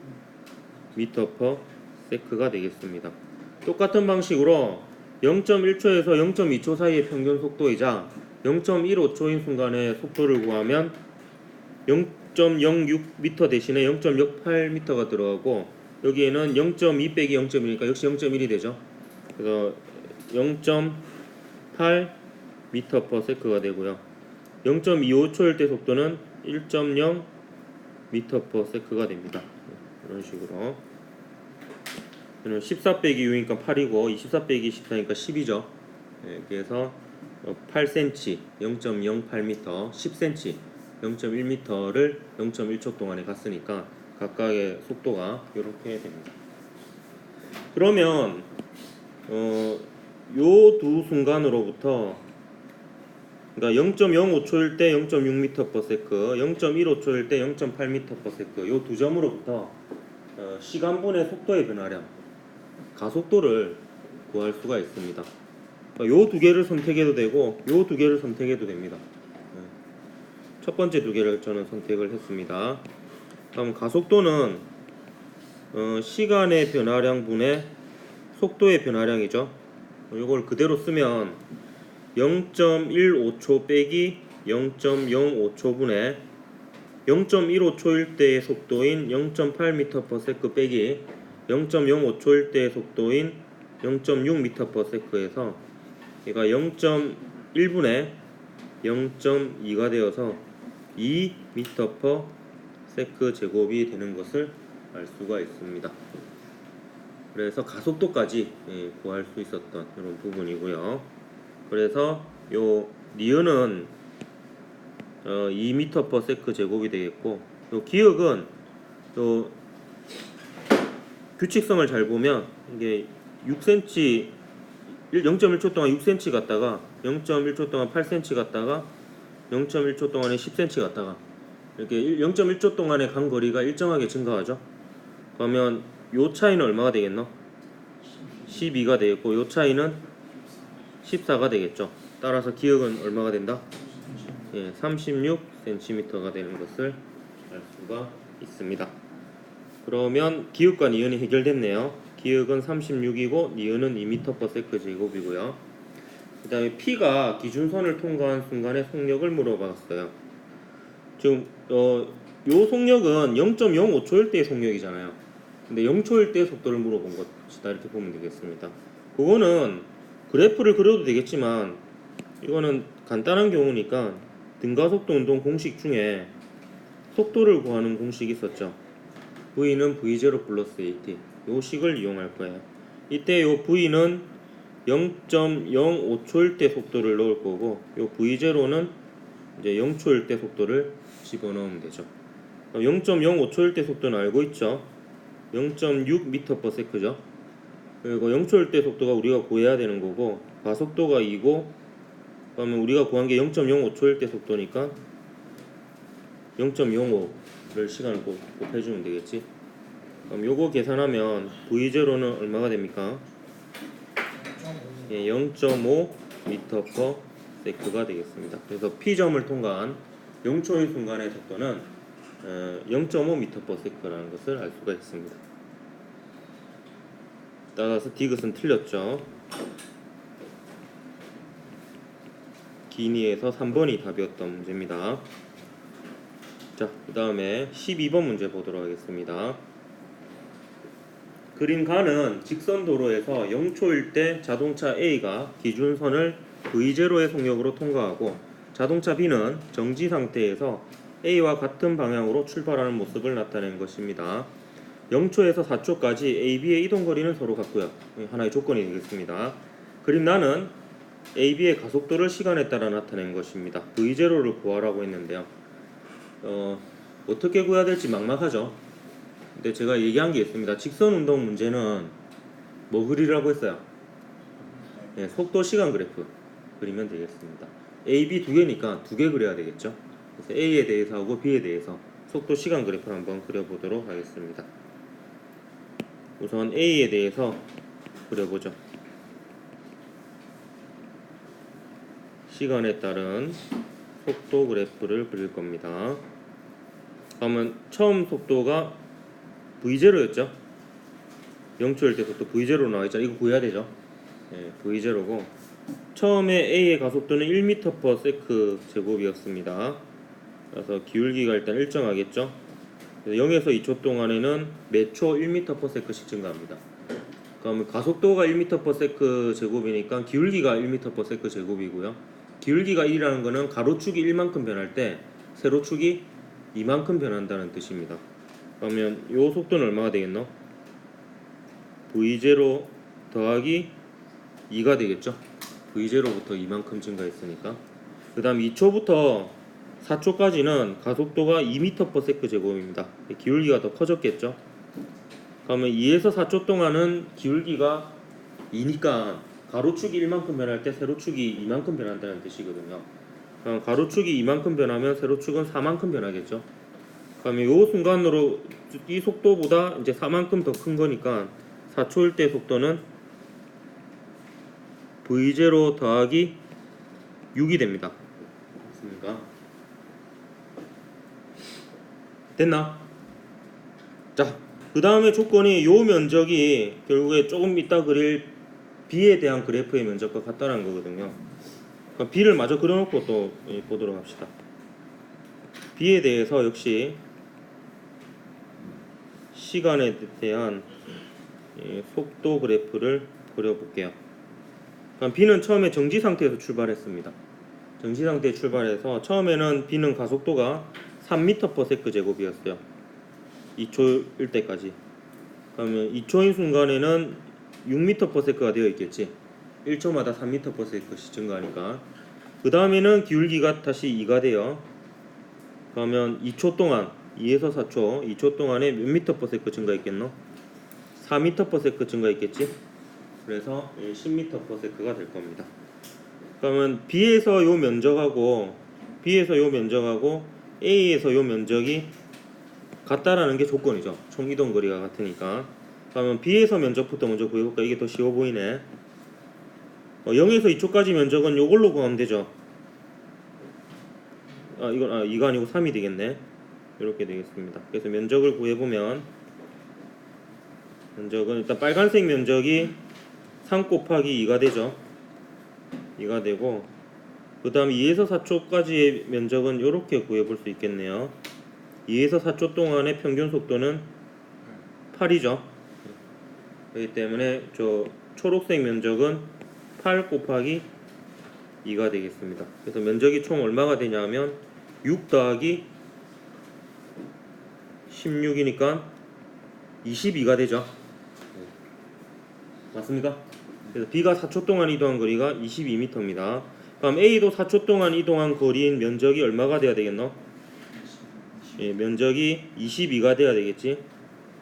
m/s가 되겠습니다. 똑같은 방식으로 0.1초에서 0.2초 사이의 평균 속도이자 0.15초인 순간의 속도를 구하면 0.06m 대신에 0.08m가 들어가고, 여기에는 0.2 빼기 0.1이니까 역시 0.1이 되죠. 그래서 0.8 m/s가 되고요. 0.25초일 때 속도는 1.0 m/s가 됩니다. 이런 식으로 14 빼기 6이니까 8이고 24 빼기 14니까 10이죠. 그래서 8cm 0.08m, 10cm 0.1m를 0.1초 동안에 갔으니까 각각의 속도가 이렇게 됩니다. 그러면 요 두 순간으로부터, 그러니까 0.05초일 때 0.6m/s, 0.15초일 때 0.8m/s 요 두 점으로부터 시간분의 속도의 변화량, 가속도를 구할 수가 있습니다. 요 두 개를 선택해도 되고 요 두 개를 선택해도 됩니다. 첫 번째 두 개를 저는 선택을 했습니다. 다음 가속도는 시간의 변화량 분의 속도의 변화량이죠. 이걸 그대로 쓰면 0.15초 빼기 0.05초분의 0.15초일 때의 속도인 0.8m/s 빼기 0.05초일 때의 속도인 0.6m/s에서 얘가 0.1분의 0.2가 되어서 2m/s 제곱이 되는 것을 알 수가 있습니다. 그래서 가속도까지 구할 수 있었던 이런 부분이고요. 그래서 요 니은은 2m/s 제곱이 되겠고, 요 기역은 요 규칙성을 잘 보면 이게 6cm 0.1초 동안 6cm 갔다가 0.1초 동안 8cm 갔다가 0.1초 동안에 10cm 갔다가 이렇게 0.1초 동안에 간 거리가 일정하게 증가하죠. 그러면 요 차이는 얼마가 되겠노? 12가 되겠고 요 차이는 14가 되겠죠. 따라서 기역은 얼마가 된다? 36cm가 되는 것을 알 수가 있습니다. 그러면 기역과 니은이 해결됐네요. 기역은 36이고 니은은 2m/s 제곱이고요. 그 다음에 P가 기준선을 통과한 순간의 속력을 물어봤어요. 지금 요 속력은 0.05초일 때의 속력이잖아요. 근데 0초일 때의 속도를 물어본 것이다 이렇게 보면 되겠습니다. 그거는 그래프를 그려도 되겠지만 이거는 간단한 경우니까 등가속도 운동 공식 중에 속도를 구하는 공식이 있었죠. V는 V0 플러스 AT 요 식을 이용할 거예요. 이때 요 V는 0.05초일 때 속도를 넣을 거고 요 V0는 이제 0초일 때 속도를 집어넣으면 되죠. 0.05초일 때 속도는 알고 있죠. 0.6m/s죠. 그리고 0초일 때 속도가 우리가 구해야 되는 거고 가속도가 2고, 그러면 우리가 구한 게 0.05초일 때 속도니까 0.05를 시간을 곱해주면 되겠지. 그럼 요거 계산하면 V0는 얼마가 됩니까? 예, 0.5m/s가 되겠습니다. 그래서 P점을 통과한 0초의 순간의 속도는 0.5m/s라는 것을 알 수가 있습니다. 따라서 디귿은 틀렸죠. 기니에서 3번이 답이었던 문제입니다. 자, 그 다음에 12번 문제 보도록 하겠습니다. 그린 가는 직선 도로에서 0초일 때 자동차 A가 기준선을 V0의 속력으로 통과하고 자동차 B는 정지 상태에서 A와 같은 방향으로 출발하는 모습을 나타낸 것입니다. 0초에서 4초까지 A, B의 이동 거리는 서로 같고요. 하나의 조건이 되겠습니다. 그림 나는 A, B의 가속도를 시간에 따라 나타낸 것입니다. V0를 구하라고 했는데요. 어떻게 구해야 될지 막막하죠. 근데 제가 얘기한 게 있습니다. 직선 운동 문제는 뭐 그리라고 했어요? 네, 속도 시간 그래프 그리면 되겠습니다. A, B 두 개니까 두 개 그려야 되겠죠. 그래서 A에 대해서 하고 B에 대해서 속도 시간 그래프를 한번 그려보도록 하겠습니다. 우선 A에 대해서 그려보죠. 시간에 따른 속도 그래프를 그릴 겁니다. 그러면 처음 속도가 V0였죠. 0초일 때 속도 V0로 나와있잖아. 이거 구해야 되죠. 네, V0고 처음에 A의 가속도는 1m/s 제곱이었습니다. 그래서 기울기가 일단 일정하겠죠. 0에서 2초 동안에는 매초 1m/s씩 증가합니다. 그러면 가속도가 1m/s 제곱이니까 기울기가 1m/s 제곱이고요. 기울기가 1이라는 것은 가로축이 1만큼 변할 때 세로축이 2만큼 변한다는 뜻입니다. 그러면 이 속도는 얼마가 되겠노? V0 더하기 2가 되겠죠. V0부터 2만큼 증가했으니까. 그 다음 2초부터 4초까지는 가속도가 2m/s 제곱입니다. 기울기가 더 커졌겠죠. 그러면 2에서 4초 동안은 기울기가 2니까 가로축이 1만큼 변할 때 세로축이 2만큼 변한다는 뜻이거든요. 그럼 가로축이 2만큼 변하면 세로축은 4만큼 변하겠죠. 그러면 이 순간으로 이 속도보다 이제 4만큼 더 큰 거니까 4초일 때 속도는 V0 더하기 6이 됩니다. 됐습니까? 됐나? 자, 그 다음에 조건이 요 면적이 결국에 조금 이따 그릴 B에 대한 그래프의 면적과 같다는 거거든요. 그럼 B를 마저 그려놓고 또 보도록 합시다. B에 대해서 역시 시간에 대한 속도 그래프를 그려볼게요. 그럼 B는 처음에 정지 상태에서 출발했습니다. 정지 상태에 출발해서 처음에는 B는 가속도가 3m/s 제곱이었어요. 2초일 때까지. 그러면 2초인 순간에는 6m/s가 되어 있겠지. 1초마다 3m/s씩 증가하니까. 그 다음에는 기울기가 다시 2가 돼요. 그러면 2초 동안 2에서 4초 2초 동안에 몇 m/s 증가했겠노? 4m/s 증가했겠지. 그래서 10m/s가 될 겁니다. 그러면 B에서 요 면적하고 A에서 요 면적이 같다라는 게 조건이죠. 총 이동 거리가 같으니까. 그러면 B에서 면적부터 먼저 구해볼까? 이게 더 쉬워 보이네. 0에서 2초까지 면적은 요걸로 구하면 되죠. 이건 2가 아니고 3이 되겠네. 이렇게 되겠습니다. 그래서 면적을 구해보면 면적은 일단 빨간색 면적이 3 곱하기 2가 되죠. 2가 되고 그 다음 2에서 4초까지의 면적은 이렇게 구해볼 수 있겠네요. 2에서 4초 동안의 평균 속도는 8이죠. 그렇기 때문에 저 초록색 면적은 8 곱하기 2가 되겠습니다. 그래서 면적이 총 얼마가 되냐면 6 더하기 16이니까 22가 되죠. 맞습니까? 그래서 B가 4초 동안 이동한 거리가 22m입니다. 그럼 A도 4초 동안 이동한 거리인 면적이 얼마가 돼야 되겠노? 면적이 22가 돼야 되겠지.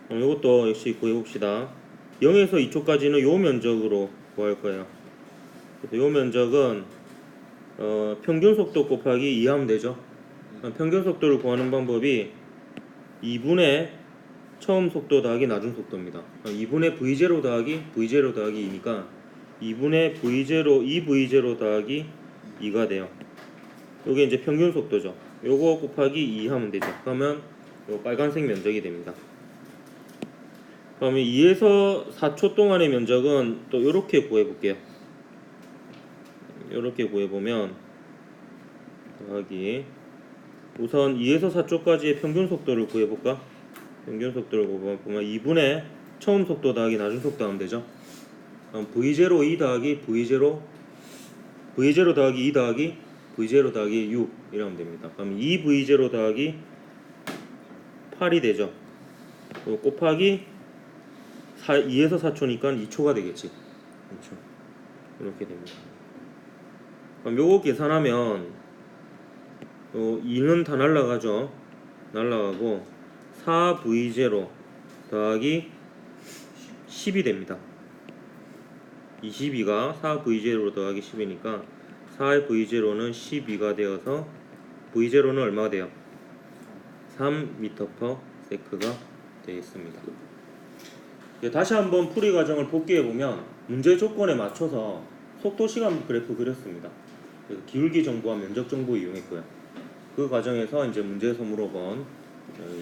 그럼 이것도 역시 구해봅시다. 0에서 2초까지는 요 면적으로 구할 거예요. 그래서 요 면적은 평균 속도 곱하기 2 하면 되죠. 평균 속도를 구하는 방법이 2분의 처음 속도 더하기 나중 속도입니다. 2분의 V0 더하기 V0 더하기 2니까 2분의 V0 2V0 더하기 2가 돼요. 요게 이제 평균 속도죠. 요거 곱하기 2 하면 되죠. 그러면 요 빨간색 면적이 됩니다. 그러면 2에서 4초 동안의 면적은 또 요렇게 구해볼게요. 요렇게 구해보면 더하기 우선 2에서 4초까지의 평균 속도를 구해볼까? 평균 속도를 보면 2분의 처음 속도 더하기 나중 속도 하면 되죠. 그럼 V0 2 더하기 V0 더하기 2 더하기 V0 더하기 6 이러면 됩니다. 그럼 2V0 더하기 8이 되죠. 곱하기 2에서 4초니까 2초가 되겠지. 그렇죠. 이렇게 됩니다. 그럼 요거 계산하면 2는 다 날라가죠. 날라가고 4V0 더하기 10이 됩니다. 22가 4V0 더하기 10이니까 4의 V0는 12가 되어서 V0는 얼마가 돼요? 3m/s가 되겠습니다. 다시 한번 풀이 과정을 복기해보면 문제 조건에 맞춰서 속도 시간 그래프 그렸습니다. 기울기 정보와 면적 정보 이용했고요. 그 과정에서 이제 문제에서 물어본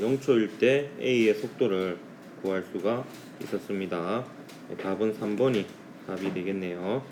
0초일 때 A의 속도를 구할 수가 있었습니다. 답은 3번이 답이 되겠네요.